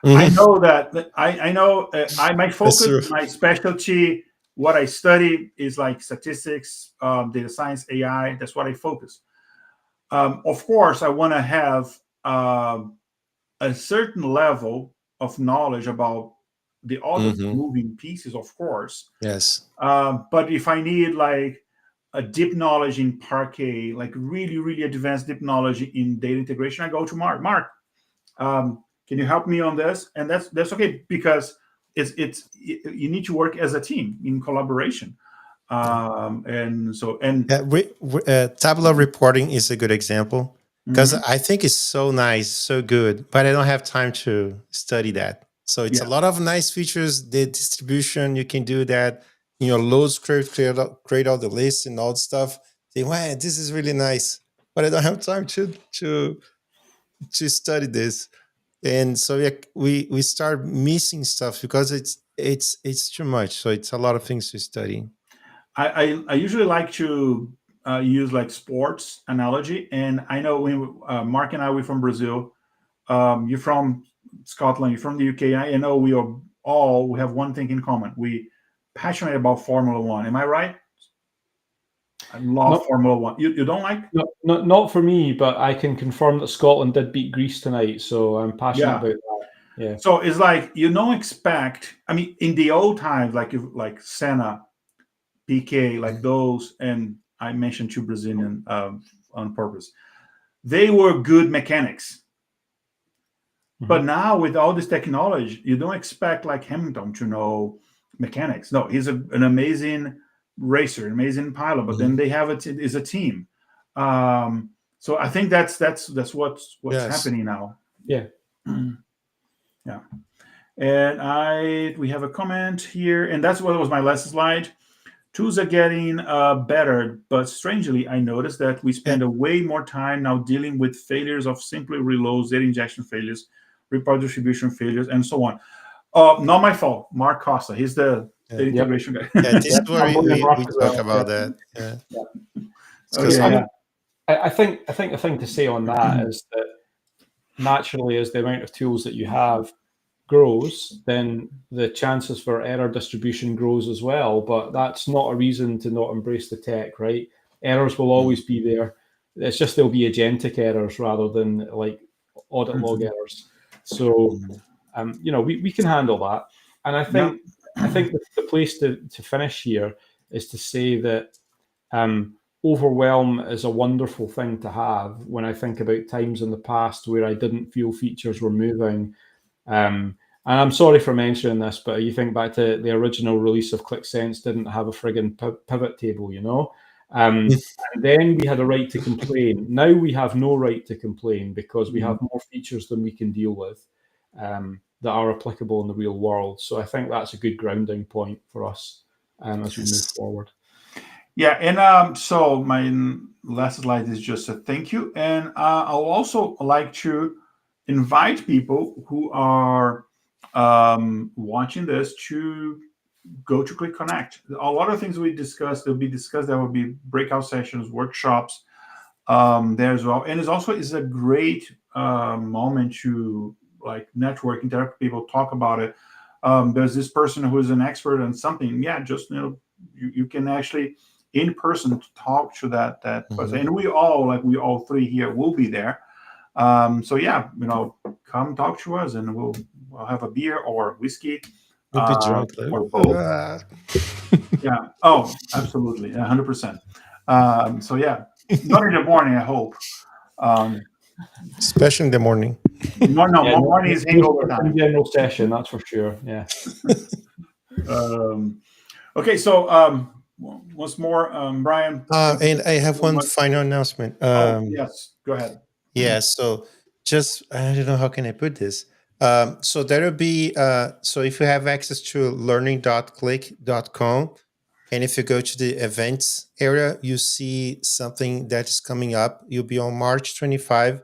know that I know my focus, my specialty, what I study is like statistics, data science, AI. That's what I focus. Of course, I want to have a certain level of knowledge about the other moving pieces, of course. But if I need like a deep knowledge in Parquet, like really, really advanced deep knowledge in data integration, I go to Mark. Mark, can you help me on this? And that's okay, because it's you need to work as a team in collaboration. Tabular reporting is a good example, because I think it's so nice, so good, but I don't have time to study that. So it's a lot of nice features. The distribution, you can do that in your load script, create all the lists and all the stuff. Say, wow, this is really nice, but I don't have time to study this. And so we start missing stuff because it's too much. So it's a lot of things to study. I usually like to use like sports analogy, and I know when Mark and I, we're from Brazil. You're from Scotland. You're from the UK. I know we have one thing in common. We passionate about Formula One. Am I right? I love Formula One. You don't like? No, not for me, but I can confirm that Scotland did beat Greece tonight, so I'm passionate about that. Yeah. So it's like you don't expect. I mean, in the old times, like Senna, PK, like those, and I mentioned two Brazilian on purpose. They were good mechanics. But now with all this technology, you don't expect like Hamilton to know mechanics. No, he's an amazing racer, an amazing pilot. But then they have is a team. So I think that's what's happening now. Yeah. Yeah. And we have a comment here, and that's what was my last slide. Tools are getting better, but strangely, I noticed that we spend a way more time now dealing with failures of simply reloads, data injection failures, report distribution failures, and so on. Not my fault. Mark Costa, he's the integration guy. Yeah, this is where we talk about that. Yeah. I think the thing to say on that is that naturally, as the amount of tools that you have grows, then the chances for error distribution grows as well. But that's not a reason to not embrace the tech, right? Errors will always be there. It's just there'll be agentic errors rather than like audit log errors. So, we can handle that. And I think the place to finish here is to say that overwhelm is a wonderful thing to have. When I think about times in the past where I didn't feel features were moving, and I'm sorry for mentioning this, but you think back to the original release of Qlik Sense didn't have a friggin' pivot table, and then we had a right to complain. Now we have no right to complain because we have more features than we can deal with that are applicable in the real world. So I think that's a good grounding point for us as we move forward. Yeah, and so my last slide is just a thank you. And I'll also like to invite people who are watching this to go to Qlik Connect. A lot of things we discussed, they'll be discussed. There will be breakout sessions, workshops there as well. And it's a great moment to like network, interact with people, talk about it. There's this person who is an expert on something. Yeah, just you can actually in person talk to that person. And we all three here will be there. So yeah, come talk to us, and we'll have a beer or whiskey. We'll be drunk or both. Yeah. Oh, absolutely, 100%. So yeah, not in the morning, I hope. Especially in the morning. Morning is hangover time. General session, that's for sure. Yeah. Okay, so once more, Brian. And I have one final announcement. Yes, go ahead. Yeah, so just I don't know how can I put this. So there will be so if you have access to learning.qlik.com, and if you go to the events area, you see something that is coming up. You'll be on March 25.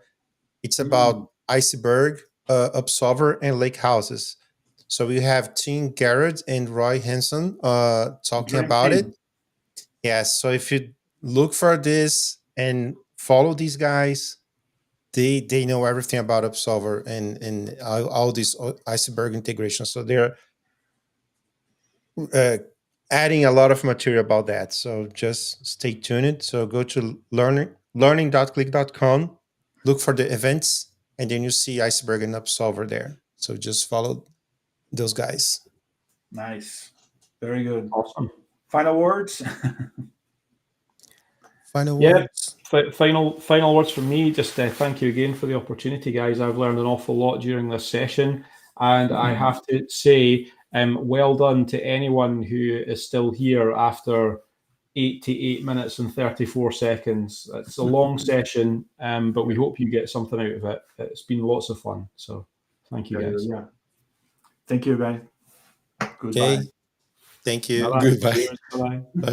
It's about Iceberg, Absolver, and Lake Houses. So we have Tim Garrett and Roy Hanson talking about it. Yeah, so if you look for this and follow these guys, they know everything about Absolver and all these Iceberg integrations. So they're adding a lot of material about that. So just stay tuned. So go to learning.qlik.com, look for the events, and then you see Iceberg and Absolver there. So just follow those guys. Nice. Very good. Awesome. Final words? Final words. Final words from me. Just thank you again for the opportunity, guys. I've learned an awful lot during this session, and I have to say, well done to anyone who is still here after 88 minutes and 34 seconds. It's a long session, but we hope you get something out of it. It's been lots of fun. So thank you, guys. Yeah. Thank you, guys. Goodbye. Okay. Thank you. Bye-bye. Goodbye. Bye. Bye.